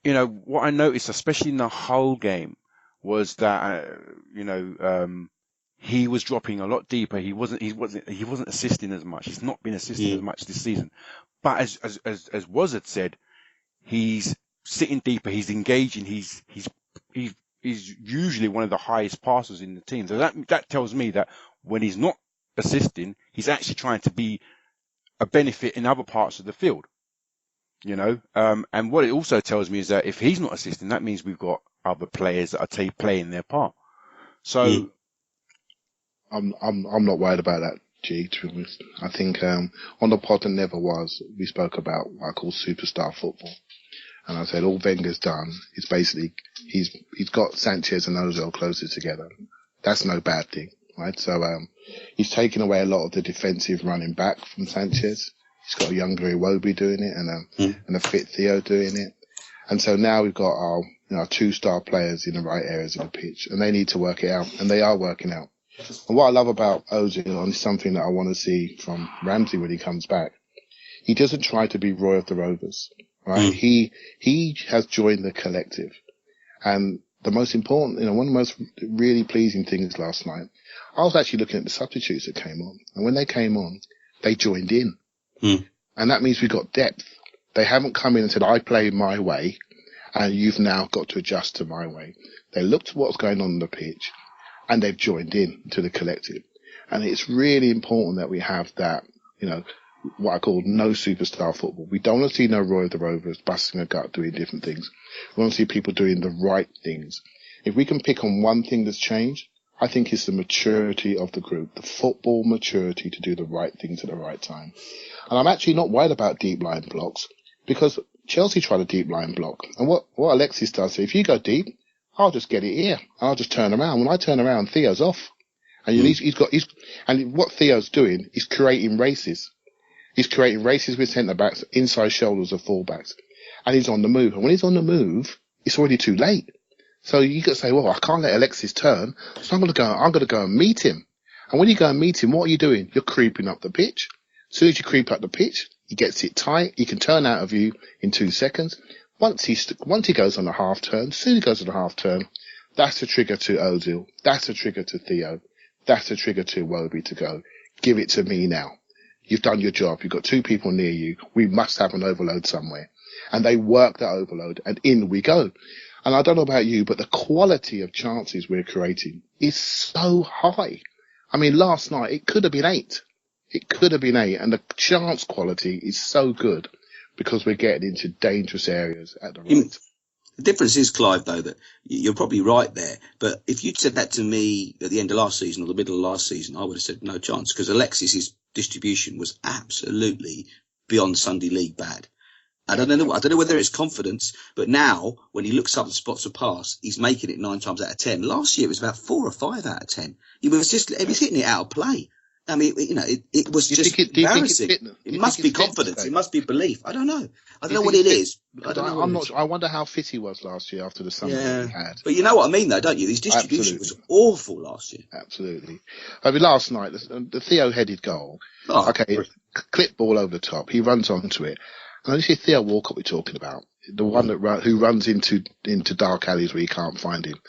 And, what I noticed, especially in the Hull game, was that, he was dropping a lot deeper. He wasn't assisting as much. He's not been assisting as much this season. But as Wazard said, he's sitting deeper. He's engaging. He's usually one of the highest passers in the team. So that tells me that when he's not assisting, he's actually trying to be a benefit in other parts of the field. And what it also tells me is that if he's not assisting, that means we've got other players that are playing their part. So. I'm not worried about that, G, to be honest. I think on the pod that never was, we spoke about what I call superstar football. And I said all Wenger's done is basically he's got Sanchez and Ozil closer together. That's no bad thing, right? So he's taken away a lot of the defensive running back from Sanchez. He's got a younger Iwobi doing it and a fit Theo doing it. And so now we've got our 2-star players in the right areas of the pitch, and they need to work it out, and they are working out. And what I love about Ozil, and it's something that I want to see from Ramsey when he comes back, he doesn't try to be Roy of the Rovers, right? He has joined the collective. And the most important, one of the most really pleasing things last night, I was actually looking at the substitutes that came on. And when they came on, they joined in. And that means we got depth. They haven't come in and said, I play my way, and you've now got to adjust to my way. They looked at what's going on the pitch, and they've joined in to the collective. And it's really important that we have that, what I call no superstar football. We don't want to see no Roy of the Rovers busting a gut doing different things. We want to see people doing the right things. If we can pick on one thing that's changed, I think it's the maturity of the group, the football maturity to do the right things at the right time. And I'm actually not worried about deep line blocks, because Chelsea tried a deep line block. And what Alexis does, if you go deep, I'll just get it here. I'll just turn around. When I turn around, Theo's off. And and what Theo's doing is creating races. He's creating races with centre backs, inside shoulders of full backs. And he's on the move. And when he's on the move, it's already too late. So you could say, well, I can't let Alexis turn. So I'm going to go and meet him. And when you go and meet him, what are you doing? You're creeping up the pitch. As soon as you creep up the pitch, he gets it tight. He can turn out of you in 2 seconds. Once he goes on a half turn, as soon as he goes on a half turn, that's the trigger to Ozil. That's the trigger to Theo. That's the trigger to Iwobi to go, give it to me now. You've done your job. You've got 2 people near you. We must have an overload somewhere. And they work that overload, and in we go. And I don't know about you, but the quality of chances we're creating is so high. I mean, last night, it could have been 8. It could have been 8. And the chance quality is so good, because we're getting into dangerous areas at the right. The difference is, Clive, though, that you're probably right there. But if you'd said that to me at the end of last season or the middle of last season, I would have said no chance, because Alexis's distribution was absolutely beyond Sunday League bad. I don't know whether it's confidence, but now when he looks up the spots of pass, he's making it 9 times out of 10. Last year it was about 4 or 5 out of 10. He was hitting it out of play. I mean, it was just embarrassing. It must be confidence. It must be belief. I don't know. I don't know what it is. I'm not sure. I wonder how fit he was last year after the summer that he had. But you know what I mean, though, don't you? His distribution was awful last year. Absolutely. I mean, last night, the Theo-headed goal. Oh, okay, clip ball over the top. He runs onto it. And this is Theo Walcott we're talking about, the one who runs into dark alleys where you can't find him.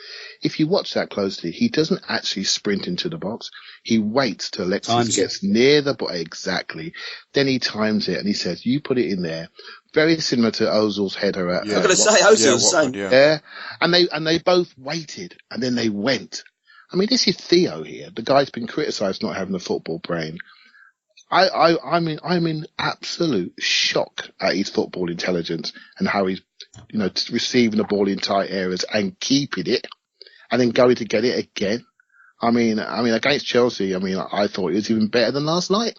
If you watch that closely, he doesn't actually sprint into the box. He waits till Alexis gets near the box. Exactly. Then he times it and he says, you put it in there, very similar to Ozil's header at. I'm going to say Ozil's the same. Yeah, and they both waited and then they went. I mean, this is Theo here. The guy's been criticised not having a football brain. I'm in absolute shock at his football intelligence and how he's, receiving the ball in tight areas and keeping it, and then going to get it again. I mean, against Chelsea, I thought he was even better than last night.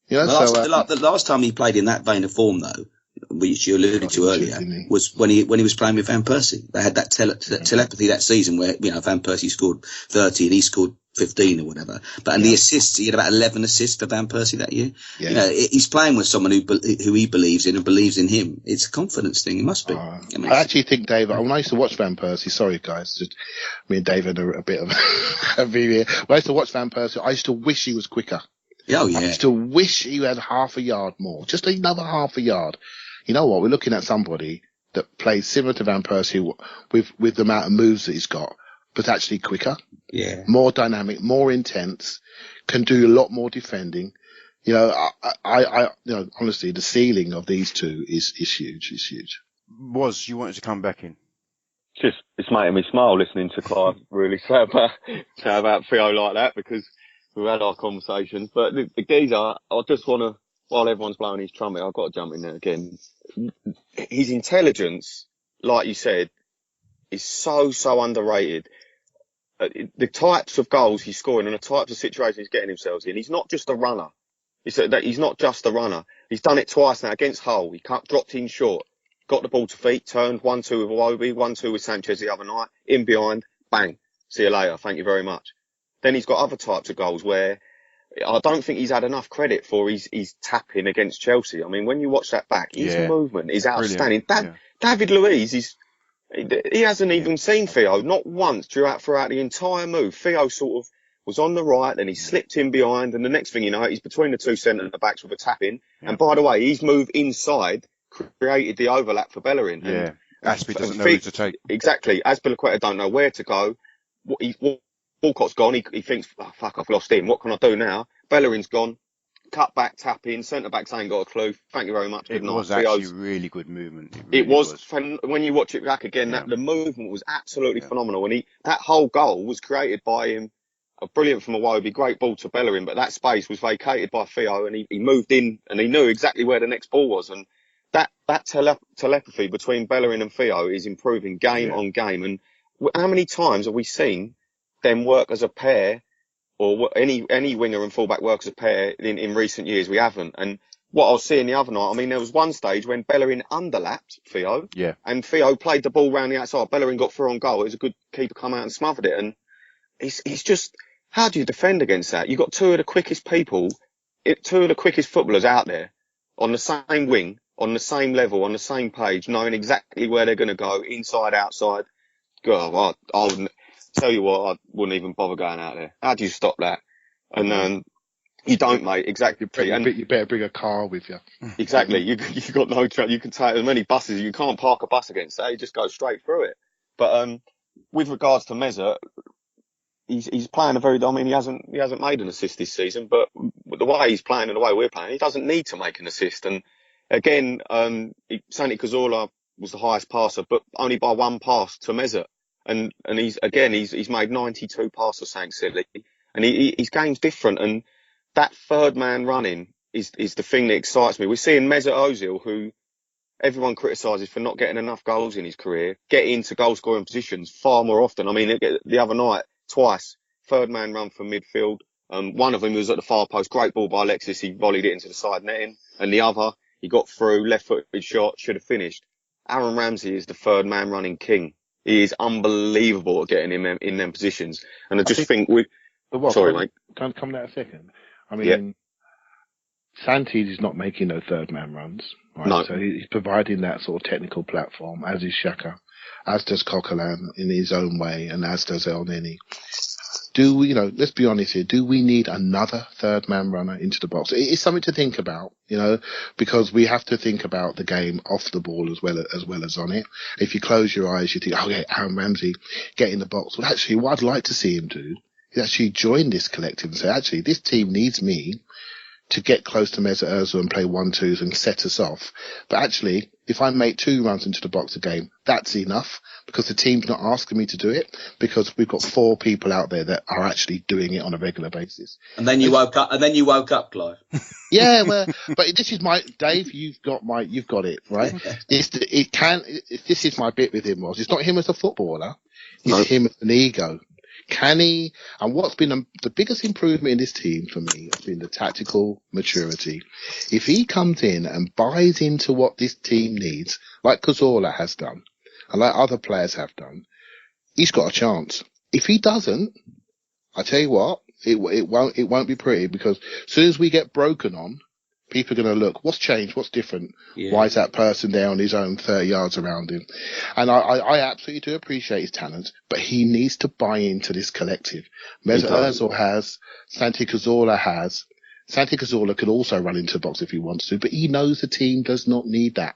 The last time he played in that vein of form, though, which you alluded to earlier, was when he was playing with Van Persie. They had that telepathy that season where Van Persie scored 30 and he scored 15 or whatever. But in the assists, he had about 11 assists for Van Persie that year. Yeah. He's playing with someone who he believes in and believes in him. It's a confidence thing. It must be. I actually think, Dave, when I used to watch Van Persie, sorry guys, just me and Dave had a bit of a view here. When I used to watch Van Persie, I used to wish he was quicker. Oh, yeah. I used to wish he had half a yard more, just another half a yard. You know what? We're looking at somebody that plays similar to Van Persie with the amount of moves that he's got, but actually quicker, more dynamic, more intense, can do a lot more defending. Honestly, the ceiling of these two is huge. It's huge. You wanted to come back in? It's making me smile listening to Clive really say about Theo like that, because we've had our conversations. But the geezer, I just want to, while everyone's blowing his trumpet, I've got to jump in there again. His intelligence, like you said, is so underrated. The types of goals he's scoring and the types of situations he's getting himself in, he's not just a runner. He's not just a runner. He's done it twice now against Hull. He dropped in short, got the ball to feet, turned 1-2 with Iwobi, 1-2 with Sanchez the other night, in behind, bang, see you later, thank you very much. Then he's got other types of goals where I don't think he's had enough credit for his tapping against Chelsea. I mean, when you watch that back, his movement is outstanding. David Luiz he hasn't even seen Theo, not once throughout the entire move. Theo sort of was on the right, then he slipped in behind, and the next thing you know, he's between the two centre backs with a tap in. Yeah. And by the way, his move inside created the overlap for Bellerin. Yeah, Aspie doesn't know who to take. Exactly. Azpilicueta don't know where to go. Walcott's gone. He thinks, oh, fuck, I've lost him. What can I do now? Bellerin's gone. Cut back, tap in. Centre backs ain't got a clue. Thank you very much. Good night. It was actually really good movement. It was. When you watch it back again, the movement was absolutely phenomenal. And that whole goal was created by him. Brilliant from Iwobi, great ball to Bellerin, but that space was vacated by Theo, and he moved in, and he knew exactly where the next ball was. And that telepathy between Bellerin and Theo is improving game on game. And how many times have we seen them work as a pair, or any winger and fullback work as a pair in recent years? We haven't. And what I was seeing the other night, I mean, there was one stage when Bellerin underlapped Theo, and Theo played the ball round the outside. Bellerin got through on goal. It was a good keeper come out and smothered it. And he's just, how do you defend against that? You've got two of the quickest footballers out there on the same wing, on the same level, on the same page, knowing exactly where they're going to go, inside, outside. God, I wouldn't tell you what, I wouldn't even bother going out there. How do you stop that? And you don't, mate. Exactly. You better bring a car with you. Exactly. You got no trouble. You can take as many buses. You can't park a bus against that. You just go straight through it. But with regards to Meza, he's playing he hasn't made an assist this season, but the way he's playing and the way we're playing, he doesn't need to make an assist. And again, Santi Cazorla was the highest passer, but only by one pass to Meza. And he's made 92 passes, Sank silly. And his game's different. And that third man running is the thing that excites me. We're seeing Mesut Ozil, who everyone criticises for not getting enough goals in his career, get into goal scoring positions far more often. I mean, the other night, twice, third man run from midfield. One of them was at the far post, great ball by Alexis. He volleyed it into the side netting. And the other, he got through, left-footed shot, should have finished. Aaron Ramsey is the third man running king. He is unbelievable at getting him in them positions. And I think sorry, mate. Can I come in a second? I mean, Santi is not making no third man runs. Right? No. So he's providing that sort of technical platform, as is Xhaka, as does Coquelin in his own way, and as does El Neni. Let's be honest here, do we need another third man runner into the box? It's something to think about, because we have to think about the game off the ball as well as on it. If you close your eyes, you think, oh yeah, Aaron Ramsey, get in the box. Well, actually, what I'd like to see him do is actually join this collective and say, actually, this team needs me to get close to Mesut Ozil and play 1-2s and set us off. But actually, If I make 2 runs into the box a game, that's enough, because the team's not asking me to do it, because we've got 4 people out there that are actually doing it on a regular basis. And then you woke up, Clive. Yeah, well, but this is Dave, you've got it, right? This is my bit with him, it's not him as a footballer, it's him as an ego. Can he, and what's been the biggest improvement in this team for me has been the tactical maturity. If he comes in and buys into what this team needs, like Cazorla has done, and like other players have done, he's got a chance. If he doesn't, I tell you what, it won't be pretty, because as soon as we get broken on, people are going to look, what's changed? What's different? Yeah. Why is that person there on his own 30 yards around him? And I absolutely do appreciate his talent, but he needs to buy into this collective. Mesut Ozil has, Santi Cazorla has. Santi Cazorla could also run into the box if he wants to, but he knows the team does not need that.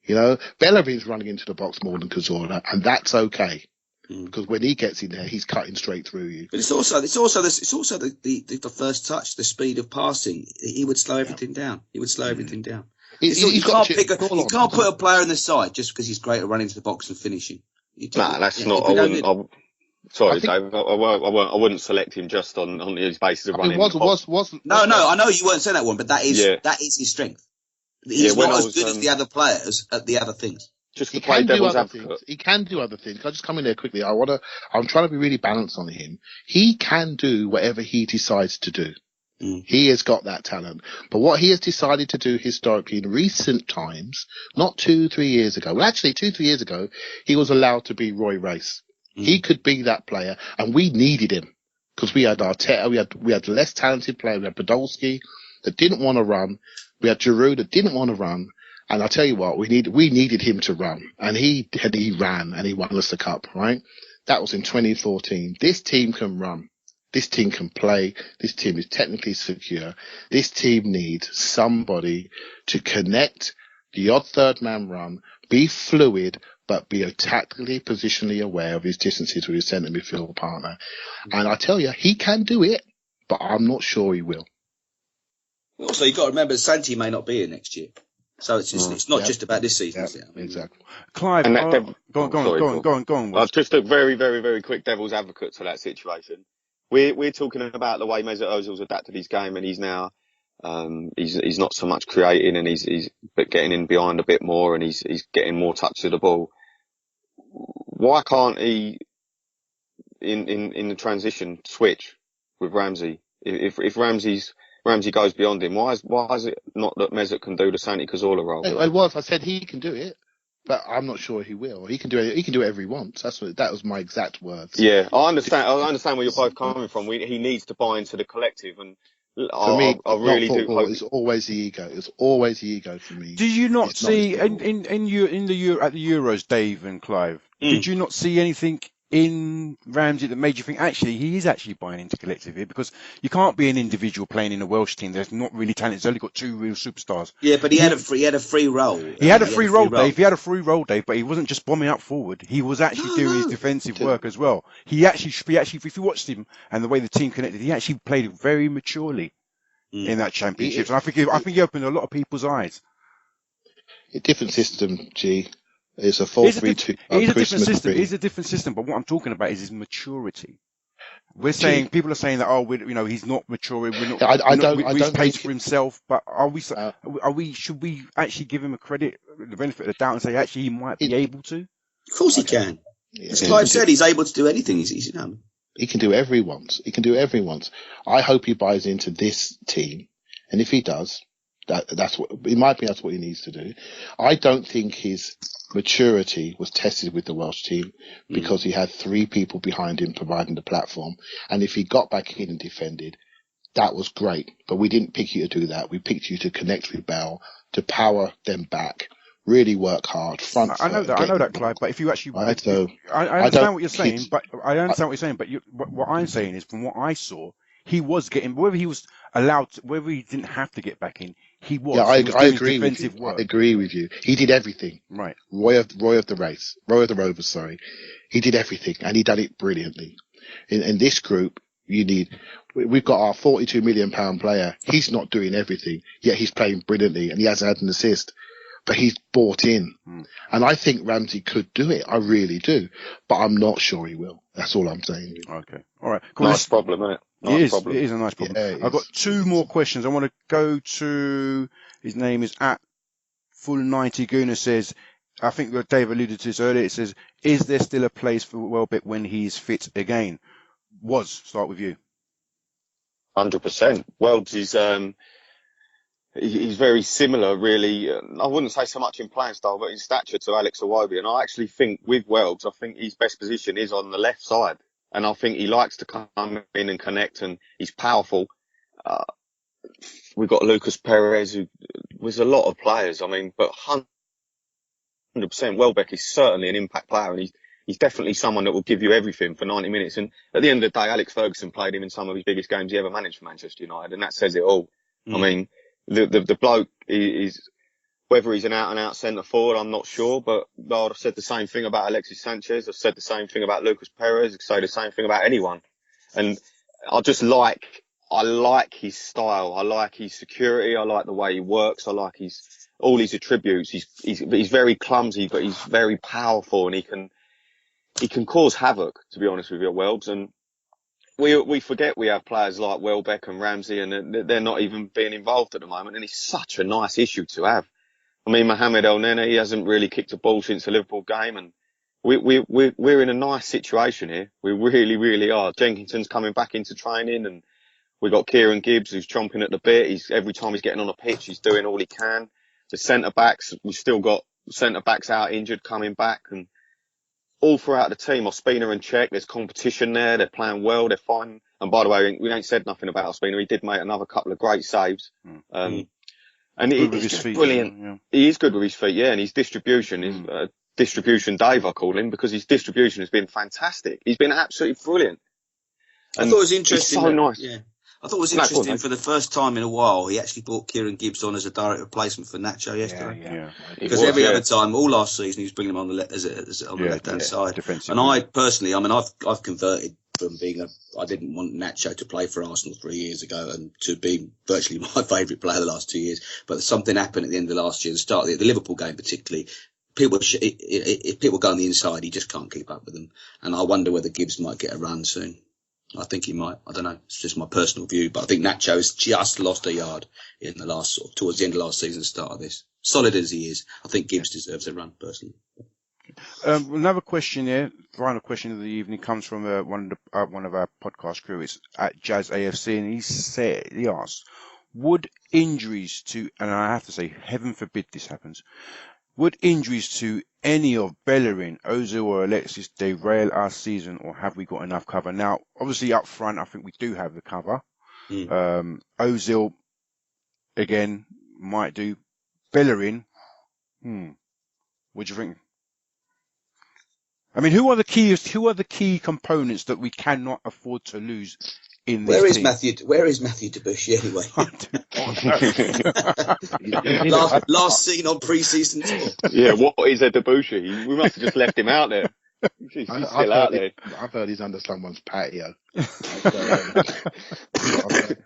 You know, Bellerin's running into the box more than Cazorla, and that's okay. Because when he gets in there, he's cutting straight through you. But it's also the first touch, the speed of passing. He would slow everything down. You can't put a player in the side just because he's great at running to the box and finishing. That's not. Sorry, Dave. I wouldn't select him just on his basis of running. No, I know you weren't saying that one, but that is his strength. He's not as good as the other players at the other things. Just to play devil's advocate. He can do other things. Can I just come in there quickly? I'm trying to be really balanced on him. He can do whatever he decides to do. He has got that talent. But what he has decided to do historically in recent times, not 2-3 years ago. Well, actually 2-3 years ago, he was allowed to be Roy Race. He could be that player, and we needed him because we had Arteta, we had less talented player. We had Podolski that didn't want to run. We had Giroud that didn't want to run. And I'll tell you what, we needed him to run, and he ran, and he won us the cup, right? That was in 2014. This team can run. This team can play. This team is technically secure. This team needs somebody to connect the odd third man run, be fluid, but be tactically, positionally aware of his distances with his centre midfield partner. And I tell you, he can do it, but I'm not sure he will. Also, you've got to remember, Santi may not be here next year. So it's not just about this season, is it? I mean, exactly. Clive, go on. I've just a very, very, very quick devil's advocate to that situation. We're talking about the way Mesut Ozil's adapted his game, and he's now he's not so much creating, and he's getting in behind a bit more, and he's getting more touch of the ball. Why can't he in the transition switch with Ramsey? If Ramsey goes beyond him, why is it not that Mesut can do the Santi Cazorla role? I said he can do it, but I'm not sure he will. He can do it. He can do whatever he wants. That was my exact words. Yeah, I understand where you're both coming from. He needs to buy into the collective, and for me, I really do hope it's always the ego. It's always the ego for me. Did you not see at the Euros, Dave and Clive? Did you not see anything in Ramsey that made you think actually he is actually buying into collective here? Because you can't be an individual playing in a Welsh team that's not really talented. He's only got 2 real superstars. Yeah, but he had a free role. He had a free role, Dave. He had a free role, Dave. But he wasn't just bombing up forward. He was actually doing his defensive work as well. He actually, if you watched him and the way the team connected, he actually played very maturely in that championship. And I think he opened a lot of people's eyes. A different system, G. It's a 4-3-2. It is a different system, but what I'm talking about is his maturity. We're saying people are saying that he's not mature. We're not. He's paid for himself, but should we actually give him the benefit of the doubt and say actually he might be able to? Of course he can. As Clive said, he's able to do anything. He can do whatever he wants. I hope he buys into this team, and if he does, that's what he needs to do. I don't think his maturity was tested with the Welsh team because he had 3 people behind him providing the platform. And if he got back in and defended, that was great. But we didn't pick you to do that. We picked you to connect with Bell, to power them back, really work hard. I know that, Clive. But if you actually, I understand what you're saying. But what I'm saying is, from what I saw, he was getting, whether he was allowed to, whether he didn't have to get back in, he was. Yeah, I agree with you. I agree with you. He did everything. Right. Roy of the Rovers, sorry. He did everything, and he done it brilliantly. In this group, we've got our £42 million player. He's not doing everything, yet he's playing brilliantly, and he hasn't had an assist. but he's bought in. And I think Ramsey could do it. I really do. But I'm not sure he will. That's all I'm saying. Okay. All right. Cool. Nice problem, isn't it? Nice problem. It is a nice problem. Yeah, I've got two more questions. I want to go to, his name is at Full90 Gooner says, I think that Dave alluded to this earlier. It says, is there still a place for Welbeck when he's fit again? Start with you. 100%. Welbs is, he's very similar, really. I wouldn't say so much in playing style, but in stature to Alex Iwobi. And I actually think with Welbs, I think his best position is on the left side. And I think he likes to come in and connect, and he's powerful. We've got Lucas Perez, who was a lot of players. I mean, but 100% Welbeck is certainly an impact player, and he's definitely someone that will give you everything for 90 minutes. And at the end of the day, Alex Ferguson played him in some of his biggest games he ever managed for Manchester United, and that says it all. I mean, the bloke is, whether he's an out-and-out centre-forward, I'm not sure, but I've said the same thing about Alexis Sanchez. I've said the same thing about Lucas Perez. I say the same thing about anyone. And I like his style. I like his security. I like the way he works. I like all his attributes. He's very clumsy, but he's very powerful, and he can cause havoc, to be honest with you, at Welbs. And we forget we have players like Welbeck and Ramsey, and they're not even being involved at the moment. And it's such a nice issue to have. I mean, Mohamed El Nene, he hasn't really kicked a ball since the Liverpool game, and we're in a nice situation here. We really, really are. Jenkinson's coming back into training, and we've got Kieran Gibbs who's chomping at the bit. Every time he's getting on a pitch, he's doing all he can. The centre backs, we've still got centre backs out injured coming back, and all throughout the team, Ospina and Cech, there's competition there. They're playing well. They're fine. And by the way, we ain't said nothing about Ospina. He did make another couple of great saves. And he's just brilliant. Yeah. He is good with his feet, yeah. And his distribution is distribution Dave, I call him, because his distribution has been fantastic. He's been absolutely brilliant. And I thought it was interesting. So nice. Yeah. I thought it was interesting for the first time in a while, he actually brought Kieran Gibbs on as a direct replacement for Nacho yesterday. Yeah. Because every other time, all last season, he was bringing him on the left-hand side. And I personally, I mean, I've converted from being I didn't want Nacho to play for Arsenal 3 years ago and to be virtually my favourite player the last 2 years. But something happened at the end of last year, the start of the Liverpool game particularly. If people go on the inside, he just can't keep up with them. And I wonder whether Gibbs might get a run soon. I think he might. I don't know. It's just my personal view. But I think Nacho's just lost a yard in the last towards the end of last season, start of this. Solid as he is, I think Gibbs deserves a run personally. Another question here, final question of the evening, comes from one of our podcast crew. It's at Jazz AFC, and he asked, would injuries to, and I have to say, heaven forbid this happens, would injuries to any of Bellerin, Ozil or Alexis derail our season, or have we got enough cover? Now, obviously up front, I think we do have the cover. Ozil, again, might do. Bellerin, what do you think? I mean, who are the key components that we cannot afford to lose in this team? Where is Matthew Debussy anyway? last seen on pre-season tour. Yeah, what is a Debussy? We must have just left him out there. He's still out there. I've heard he's under someone's patio. And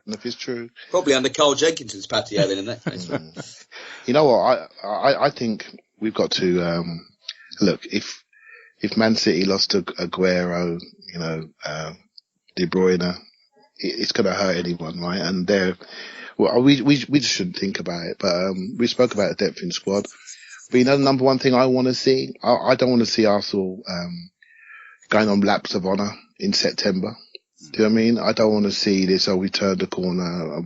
if it's true, probably under Carl Jenkinson's patio. Then in that case, you know what? I think we've got to look. If Man City lost to Aguero, De Bruyne, it's going to hurt anyone, right? And we just shouldn't think about it. But we spoke about the depth in the squad. But the number one thing I want to see, I don't want to see Arsenal going on laps of honour in September. Do you know what I mean? I don't want to see this, we turned the corner,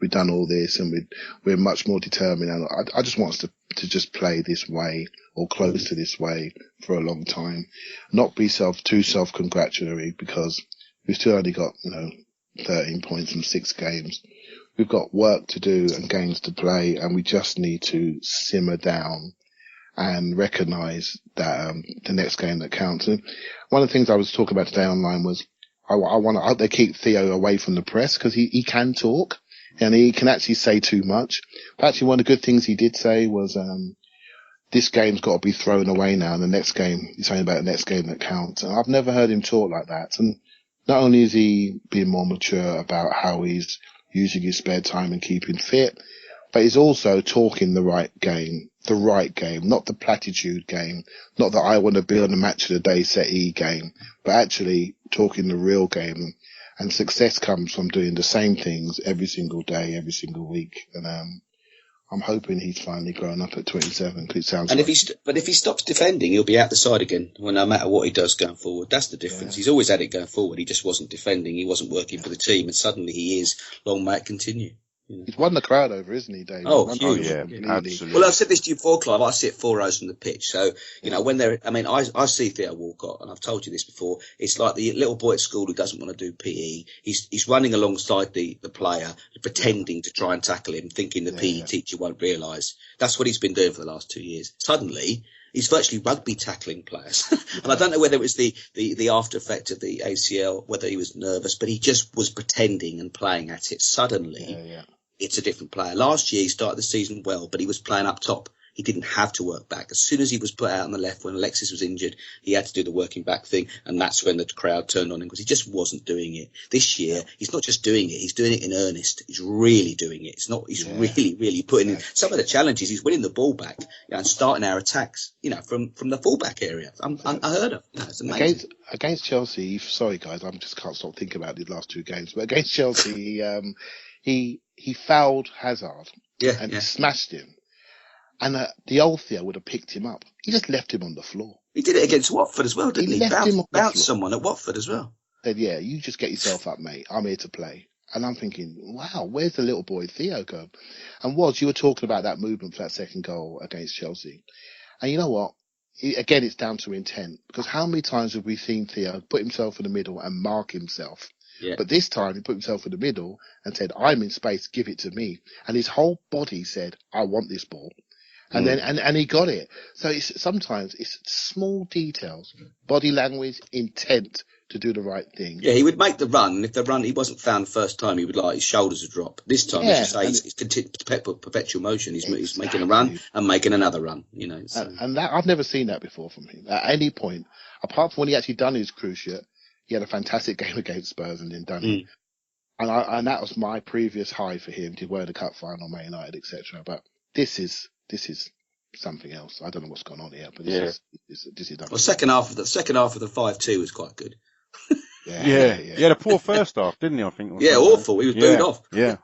we've done all this, and we're much more determined. And I just want us to just play this way, or close to this way, for a long time. Not be too self-congratulatory, because we've still only got, 13 points from 6 games. We've got work to do and games to play, and we just need to simmer down and recognise that the next game that counts. And one of the things I was talking about today online was I hope they keep Theo away from the press, because he can talk and he can actually say too much. But actually, one of the good things he did say was this game's got to be thrown away now, and the next game, he's saying about the next game that counts. And I've never heard him talk like that. And not only is he being more mature about how he's using his spare time and keeping fit, but he's also talking the right game, not the platitude game, not that I want to be on the match of the day settee game, but actually talking the real game. And success comes from doing the same things every single day, every single week. And I'm hoping he's finally grown up at 27. Cause it sounds. And but if he stops defending, he'll be out the side again. Well, no matter what he does going forward, that's the difference. He's always had it going forward. He just wasn't defending. He wasn't working for the team, and suddenly he is. Long may it continue. He's won the crowd over, isn't he, Dave? Oh, huge. Yeah, absolutely. Well, I've said this to you before, Clive. I sit 4 rows from the pitch. So, when I see Theo Walcott, and I've told you this before, it's like the little boy at school who doesn't want to do PE. He's running alongside the player, pretending to try and tackle him, thinking the PE teacher won't realise. That's what he's been doing for the last 2 years. Suddenly, he's virtually rugby tackling players. And I don't know whether it was the after effect of the ACL, whether he was nervous, but he just was pretending and playing at it. Suddenly, it's a different player. Last year, he started the season well, but he was playing up top. He didn't have to work back. As soon as he was put out on the left, when Alexis was injured, he had to do the working back thing, and that's when the crowd turned on him, because he just wasn't doing it. This year, he's not just doing it, he's doing it in earnest. He's really doing it. He's really, really putting in some of the challenges. He's winning the ball back and starting our attacks, from the fullback area. Unheard of. It's amazing. Against Chelsea, sorry guys, I just can't stop thinking about these last 2 games, but against Chelsea, he fouled Hazard and he smashed him. And the old Theo would have picked him up. He just left him on the floor. He did it against Watford as well, didn't he? Bounced someone at Watford as well. Said, you just get yourself up, mate. I'm here to play. And I'm thinking, wow, where's the little boy Theo go? And you were talking about that movement for that second goal against Chelsea. And you know what? Again, it's down to intent. Because how many times have we seen Theo put himself in the middle and mark himself? Yeah. But this time he put himself in the middle and said, I'm in space, give it to me. And his whole body said, I want this ball. And then, and he got it. So sometimes it's small details, body language, intent to do the right thing. Yeah, he would make the run. And if the run, he wasn't found the first time, he would his shoulders would drop. This time, as you say, it's perpetual motion. He's making a run and making another run, So. And that, I've never seen that before from him at any point, apart from when he actually done his cruciate. He had a fantastic game against Spurs and then done it. And that was my previous high for him to wear the cup final, Man United, etc. But this is something else. I don't know what's going on here, but this is. Well, second half of the 5-2 was quite good. He had a poor first half, didn't he? I think. Awful. He was booed off. Yeah.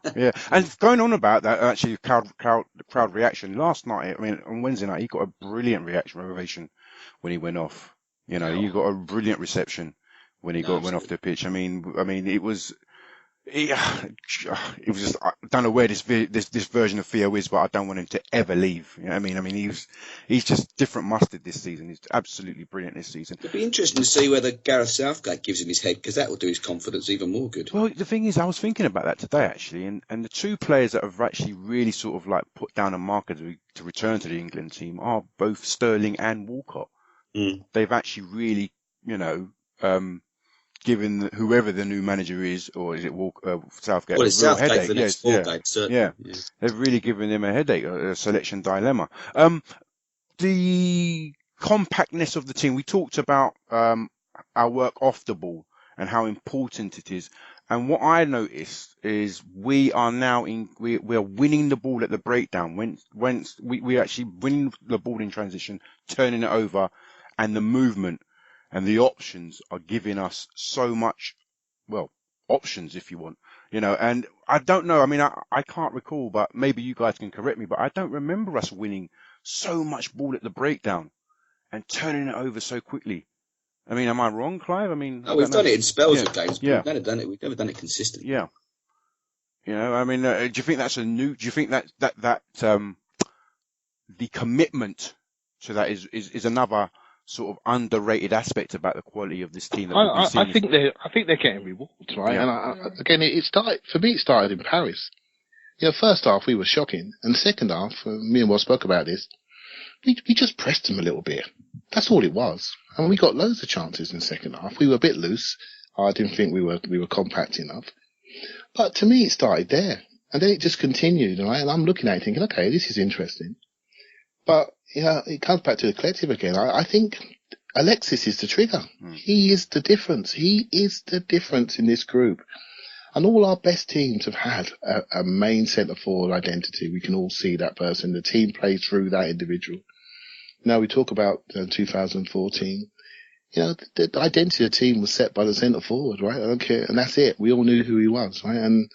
And going on about that, actually, crowd reaction last night. I mean, on Wednesday night, he got a brilliant ovation when he went off. You got a brilliant reception when he went off the pitch. I mean, it was. It was just, I don't know where this version of Theo is, but I don't want him to ever leave. You know what I mean? I mean, he's just different mustard this season. He's absolutely brilliant this season. It'd be interesting to see whether Gareth Southgate gives him his head, because that will do his confidence even more good. Well, the thing is, I was thinking about that today, actually, and the 2 players that have actually really sort of like put down a marker to return to the England team are both Sterling and Walcott. They've actually really, given whoever the new manager is, or is it Southgate? Well, it's Southgate headache. for the next 4 games, certainly. Yeah. They've really given him a headache, a selection dilemma. The compactness of the team. We talked about our work off the ball and how important it is. And what I noticed is we are now we are winning the ball at the breakdown. When we actually winning the ball in transition, turning it over, and the movement. And the options are giving us so much, options if you want, and I don't know. I mean, I can't recall, but maybe you guys can correct me, but I don't remember us winning so much ball at the breakdown and turning it over so quickly. I mean, am I wrong, Clive? I mean, we've done it in spells of games, but we've never done it consistently. Yeah. I mean, do you think that's do you think that the commitment to that is another sort of underrated aspect about the quality of this team? I think they're getting rewards, right? Yeah. And again, it started in Paris. First half we were shocking, and second half, me and Will spoke about this. We just pressed them a little bit. That's all it was, and we got loads of chances in the second half. We were a bit loose. I didn't think we were compact enough, but to me it started there, and then it just continued, right? And I'm looking at it thinking, okay, this is interesting, but it comes back to the collective again. I think Alexis is the trigger. He is the difference. He is the difference in this group. And all our best teams have had a main centre forward identity. We can all see that person. The team plays through that individual. Now we talk about 2014. The identity of the team was set by the centre forward, right? I don't care, and that's it. We all knew who he was, right? And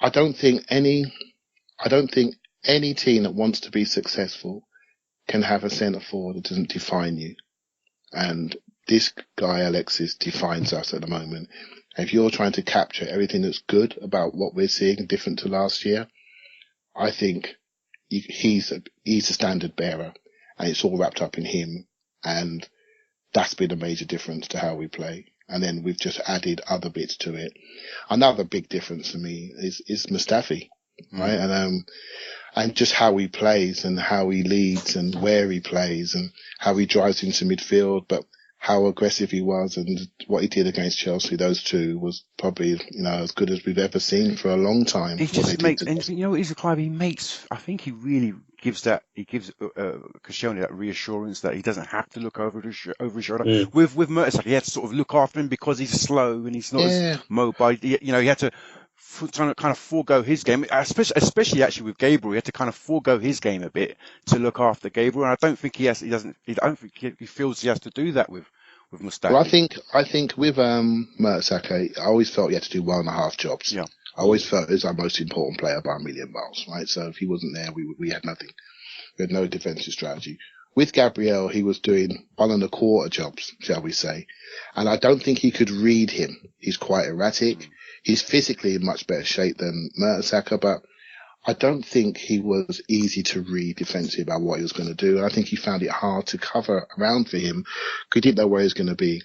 I don't think any team that wants to be successful can have a centre forward that doesn't define you. And this guy, Alexis, defines us at the moment. If you're trying to capture everything that's good about what we're seeing, different to last year, I think he's a standard bearer, and it's all wrapped up in him. And that's been a major difference to how we play. And then we've just added other bits to it. Another big difference for me is Mustafi, right? And just how he plays and how he leads and where he plays and how he drives into midfield, but how aggressive he was and what he did against Chelsea. Those two was probably, as good as we've ever seen for a long time. He just makes, and he's a Clive. I think he really gives Koscielny that reassurance that he doesn't have to look over his shoulder. With Mertesacker, he had to sort of look after him because he's slow and he's not as mobile. He had to kind of forego his game, especially actually with Gabriel. He had to kind of forego his game a bit to look after Gabriel. And I don't think he feels he has to do that with Mustafi. Well, I think with Mertesacker, I always felt he had to do 1.5 jobs. Yeah. I always felt he was our most important player by a million miles, right? So if he wasn't there, we had nothing. We had no defensive strategy. With Gabriel, he was doing 1.25 jobs, shall we say. And I don't think he could read him. He's quite erratic. He's physically in much better shape than Mertesacker, but I don't think he was easy to read defensively about what he was going to do. And I think he found it hard to cover around for him because he didn't know where he was going to be.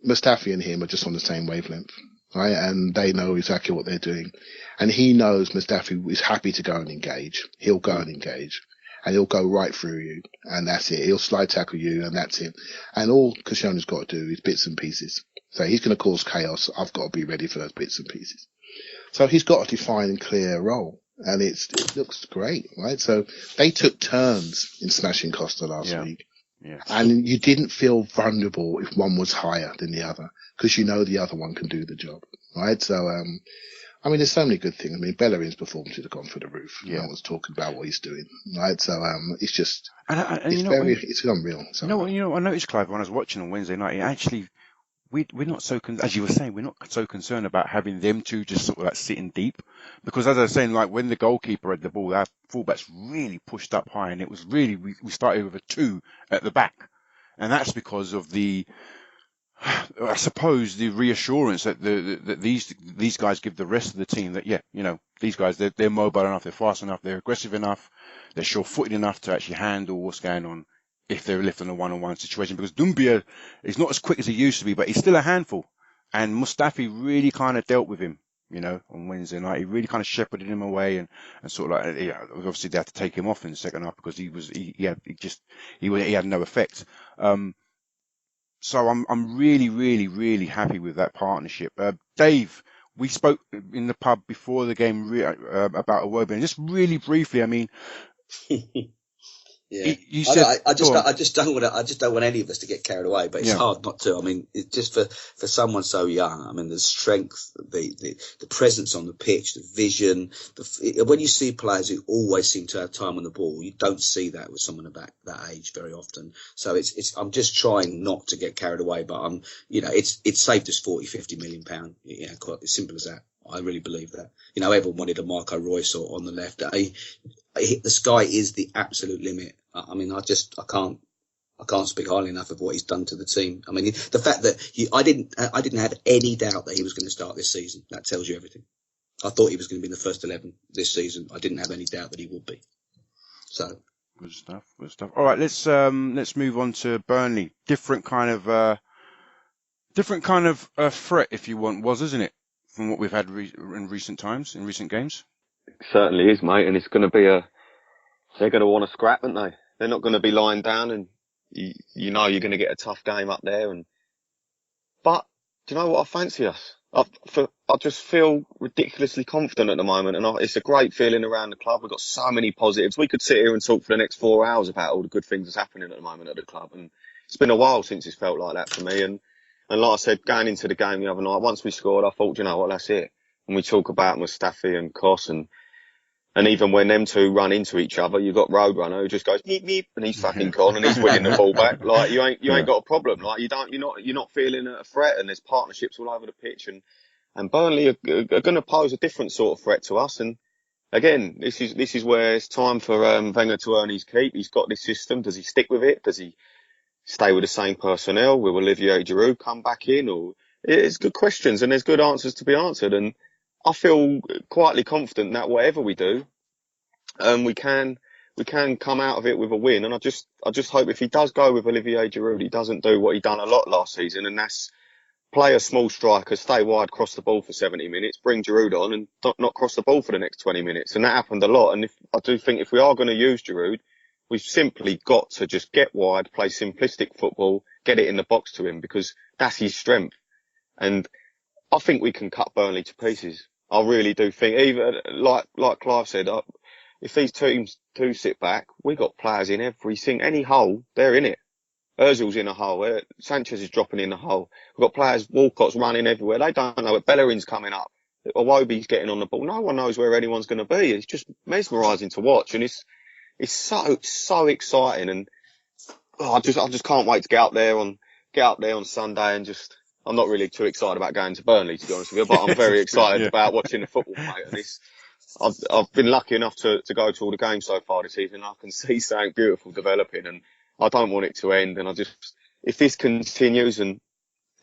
Mustafi and him are just on the same wavelength, right? And they know exactly what they're doing. And he knows Mustafi is happy to go and engage. He'll go and engage. And he'll go right through you, and that's it. He'll slide tackle you, and that's it. And all Koscielny's got to do is bits and pieces. So he's going to cause chaos. I've got to be ready for those bits and pieces. So he's got a defined and clear role, and it looks great, right? So they took turns in smashing Costa last week. Yeah. And you didn't feel vulnerable if one was higher than the other, because the other one can do the job, right? So, there's so many good things. Bellerin's performance has gone through the roof. Yeah. No one's talking about what he's doing, right? So, it's just, it's unreal. So, I noticed, Clive, when I was watching on Wednesday night, we're not so, as you were saying, we're not so concerned about having them two just sort of like sitting deep, because as I was saying, like when the goalkeeper had the ball, our fullbacks really pushed up high, and it was really, we started with a 2 at the back, and that's because of I suppose the reassurance that that these guys give the rest of the team that these guys they're mobile enough, they're fast enough, they're aggressive enough, they're sure-footed enough to actually handle what's going on if they're left in a one-on-one situation. Because Doumbia is not as quick as he used to be, but he's still a handful. And Mustafi really kind of dealt with him, on Wednesday night. He really kind of shepherded him away and sort of like, obviously they had to take him off in the second half because he had no effect. So I'm really, really, really happy with that partnership. Dave, we spoke in the pub before the game about Iwobi, and just really briefly, Yeah, you said I just don't want any of us to get carried away, but it's hard not to. It's just for someone so young. The strength, the presence on the pitch, the vision. When you see players who always seem to have time on the ball, you don't see that with someone about that age very often. So I'm just trying not to get carried away, but it's saved us 40-50 million pound. Quite as simple as that. I really believe that. Everyone wanted a Marco Reus on the left. The sky is the absolute limit. I can't speak highly enough of what he's done to the team. The fact that I didn't have any doubt that he was going to start this season. That tells you everything. I thought he was going to be in the first 11 this season. I didn't have any doubt that he would be. So good stuff. All right, let's move on to Burnley. Different kind of threat, if you want, isn't it, from what we've had in recent times, in recent games? It certainly is, mate, and it's going to be they're going to want to scrap, aren't they? They're not going to be lying down, and you're going to get a tough game up there. But do you know what? I fancy us. I just feel ridiculously confident at the moment, and it's a great feeling around the club. We've got so many positives. We could sit here and talk for the next 4 hours about all the good things that's happening at the moment at the club, and it's been a while since it's felt like that for me. And And like I said, going into the game the other night, once we scored, I thought, you know what, that's it. And we talk about Mustafi and Kos and even when them two run into each other, you've got Roadrunner who just goes meep meep and he's fucking gone and he's winning the ball back. Like you ain't got a problem. Like you're not feeling a threat, and there's partnerships all over the pitch, and Burnley are going to pose a different sort of threat to us. And again, this is where it's time for Wenger to earn his keep. He's got this system. Does he stick with it? Does he stay with the same personnel? Will Olivier Giroud come back in? Or it's good questions and there's good answers to be answered. And I feel quietly confident that whatever we do, we can come out of it with a win. And I just hope if he does go with Olivier Giroud, he doesn't do what he done a lot last season, and that's play a small striker, stay wide, cross the ball for 70 minutes, bring Giroud on and not cross the ball for the next 20 minutes. And that happened a lot. And I do think if we are going to use Giroud, we've simply got to just get wide, play simplistic football, get it in the box to him, because that's his strength. And I think we can cut Burnley to pieces. I really do think, even like Clive said, if these teams do sit back, we got players in any hole, they're in it. Ozil's in a hole. Sanchez is dropping in the hole. We've got players, Walcott's running everywhere. They don't know what Bellerin's coming up. Iwobi's getting on the ball. No one knows where anyone's going to be. It's just mesmerising to watch, and it's so exciting. And I just can't wait to get up there on Sunday and just. I'm not really too excited about going to Burnley, to be honest with you, but I'm very excited about watching the football, mate. And I've been lucky enough to go to all the games so far this evening. I can see something beautiful developing, and I don't want it to end. And if this continues, and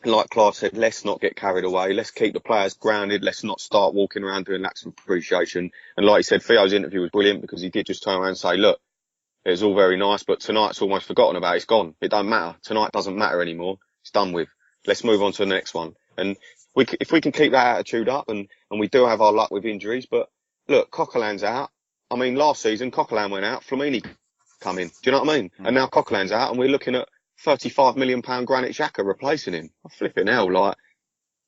like Clive said, let's not get carried away. Let's keep the players grounded. Let's not start walking around doing lacks of appreciation. And like he said, Theo's interview was brilliant, because he did just turn around and say, look, it was all very nice, but tonight's almost forgotten about. It's gone. It don't matter. Tonight doesn't matter anymore. It's done with. Let's move on to the next one. And if we can keep that attitude up, and we do have our luck with injuries, but look, Coquelin's out. I mean, last season, Coquelin went out, Flamini come in. Do you know what I mean? And now Coquelin's out, and we're looking at £35 million Granit Xhaka replacing him. I'm flipping hell, like,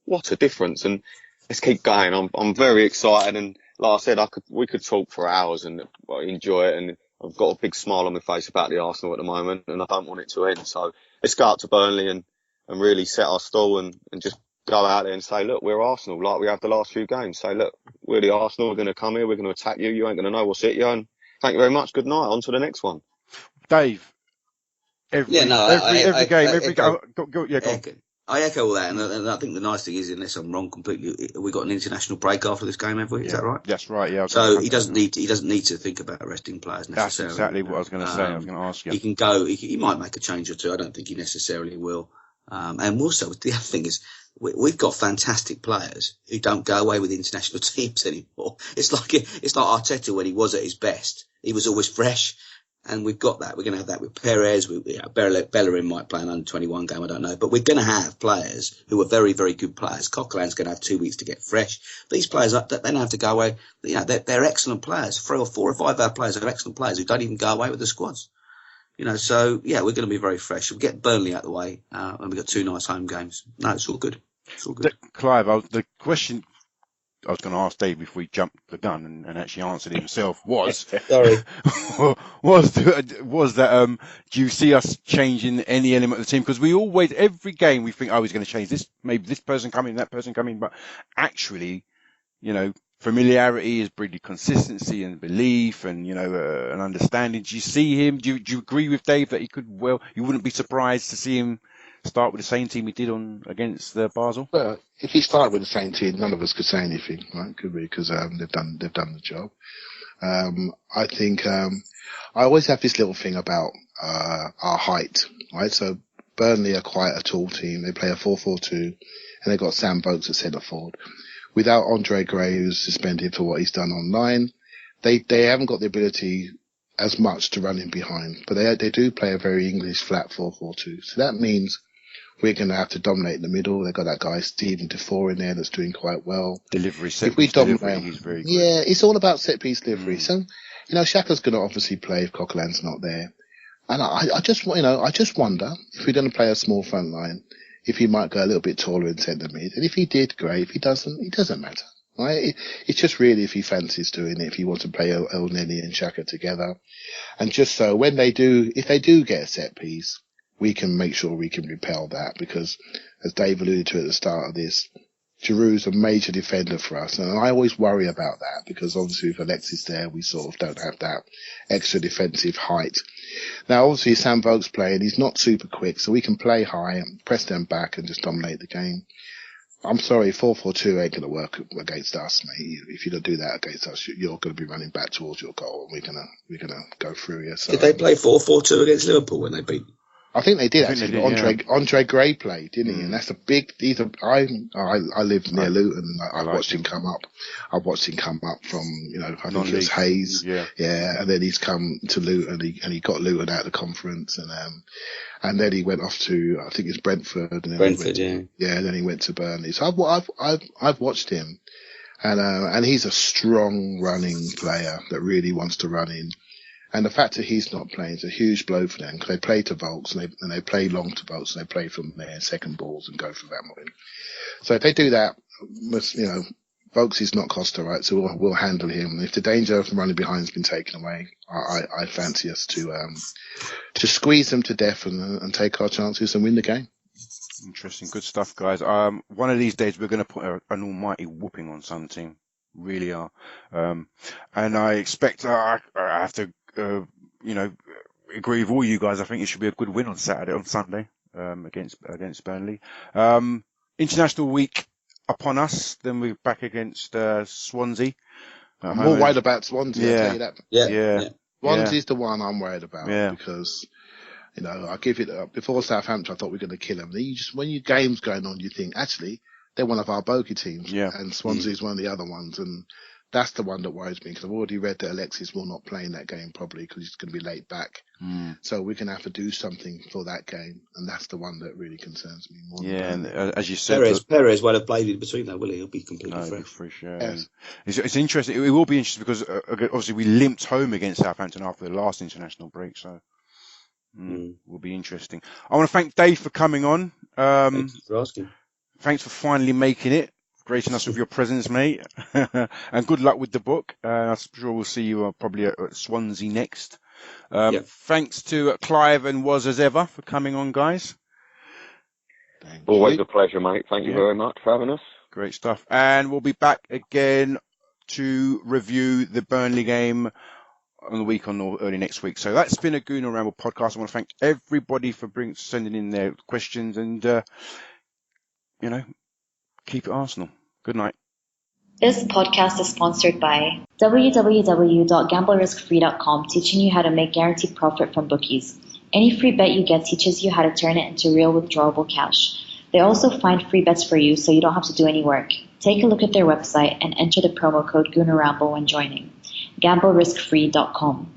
what a difference. And let's keep going. I'm very excited, and like I said, we could talk for hours and enjoy it, and I've got a big smile on my face about the Arsenal at the moment, and I don't want it to end. So let's go up to Burnley and really set our stall and just go out there and say, look, we're Arsenal, like we have the last few games. Say, look, we're the Arsenal, we're going to come here, we're going to attack you, you ain't going to know what's hit you, and thank you very much, good night, on to the next one. Dave, every game. Go on. I echo all that, and I think the nice thing is, unless I'm wrong completely, we got an international break after this game, have we? Is that right? That's right. Yeah. So he doesn't need to think about resting players necessarily. That's exactly what I was going to say. I was going to ask you. He can go. He might make a change or two. I don't think he necessarily will. And also, the other thing is, we've got fantastic players who don't go away with international teams anymore. It's like Arteta when he was at his best. He was always fresh. And we've got that. We're going to have that with Perez. Bellerin might play an under-21 game, I don't know. But we're going to have players who are very, very good players. Coquelin's going to have 2 weeks to get fresh. These players, they don't have to go away. They're excellent players. 3 or 4 or 5 of our players are excellent players who don't even go away with the squads. So, yeah, we're going to be very fresh. We'll get Burnley out of the way, and we've got 2 nice home games. No, it's all good. It's all good. Clive, the question I was going to ask Dave before he jumped the gun and actually answered it himself was, sorry, was that do you see us changing any element of the team? Because we always, every game, we think, he's going to change this, maybe this person coming, that person coming, but actually, familiarity is breeding consistency and belief and, an understanding. Do you see him? Do you agree with Dave that you wouldn't be surprised to see him start with the same team he did against Basel? Well, if he started with the same team, none of us could say anything, right? Could we? Because they've done the job. I think I always have this little thing about our height, right? So Burnley are quite a tall team. They play a 4-4-2, and they've got Sam Boakes at centre forward. Without Andre Gray, who's suspended for what he's done online, they haven't got the ability as much to run in behind. But they do play a very English flat 4-4-2. So that means we're going to have to dominate in the middle. They've got that guy, Stephen Defoe, in there that's doing quite well. Set-piece delivery, he's very good. Yeah, it's all about set-piece delivery. So, Xhaka's going to obviously play if Coquelin's not there. And I just wonder if we're going to play a small front line, if he might go a little bit taller in centre mid. And if he did, great. If he doesn't, it doesn't matter. Right? It's just really if he fancies doing it, if he wants to play El Neni and Xhaka together. And just so if they do get a set piece, we can make sure we can repel that, because as Dave alluded to at the start of this, Giroud's a major defender for us, and I always worry about that, because obviously with Alexis there, we sort of don't have that extra defensive height. Now, obviously, Sam Vogt's playing, he's not super quick, so we can play high and press them back and just dominate the game. I'm sorry, 4-4-2 ain't going to work against us, mate. If you don't do that against us, you're going to be running back towards your goal, and we're gonna go through you. So, did they play 4-4-2 against Liverpool when they beat? I think they did actually. They did, Andre Gray played, didn't he? And that's a big. I live near Luton, and I've watched him come up. I've watched him come up from, I think it was Hayes. Yeah, and then he's come to Luton, and he got Luton out of the conference, and then he went off to, I think it's Brentford. And then Brentford, and then he went to Burnley. So I've watched him, and he's a strong running player that really wants to run in. And the fact that he's not playing is a huge blow for them, because they play to Volks and they play long to Volks, and they play from their second balls and go for Ramble. So if they do that, Volks is not Costa, right? So we'll handle him. If the danger from running behind has been taken away, I fancy us to squeeze them to death and take our chances and win the game. Interesting, good stuff, guys. One of these days we're going to put an almighty whooping on some team. Really are, and I expect I have to. Agree with all you guys. I think it should be a good win on Sunday, against Burnley. International week upon us. Then we're back against Swansea. I'm more worried about Swansea. I'll tell you that. Yeah. Swansea's the one I'm worried about, because I give it before Southampton. I thought we were going to kill them. When your game's going on, you think actually they're one of our bogey teams, and Swansea's one of the other ones, and that's the one that worries me, because I've already read that Alexis will not play in that game probably because he's going to be late back. So we're going to have to do something for that game, and that's the one that really concerns me more. And as you said, Perez won't have played in between though, will he? He'll be completely fresh. Yes. It's interesting. It will be interesting because obviously we limped home against Southampton after the last international break, so will be interesting. I want to thank Dave for coming on. Thanks for asking. Thanks for finally making it, gracing us with your presence, mate. And good luck with the book. I'm sure we'll see you probably at Swansea next. Thanks to Clive and Was as ever for coming on, guys. Always a pleasure, mate. Thank you very much for having us. Great stuff. And we'll be back again to review the Burnley game on the weekend or early next week. So that's been a Gooner Ramble podcast. I want to thank everybody for sending in their questions, and keep it Arsenal. Good night. This podcast is sponsored by www.gambleriskfree.com, teaching you how to make guaranteed profit from bookies. Any free bet you get teaches you how to turn it into real withdrawable cash. They also find free bets for you, so you don't have to do any work. Take a look at their website and enter the promo code Gooner Ramble when joining. gambleriskfree.com.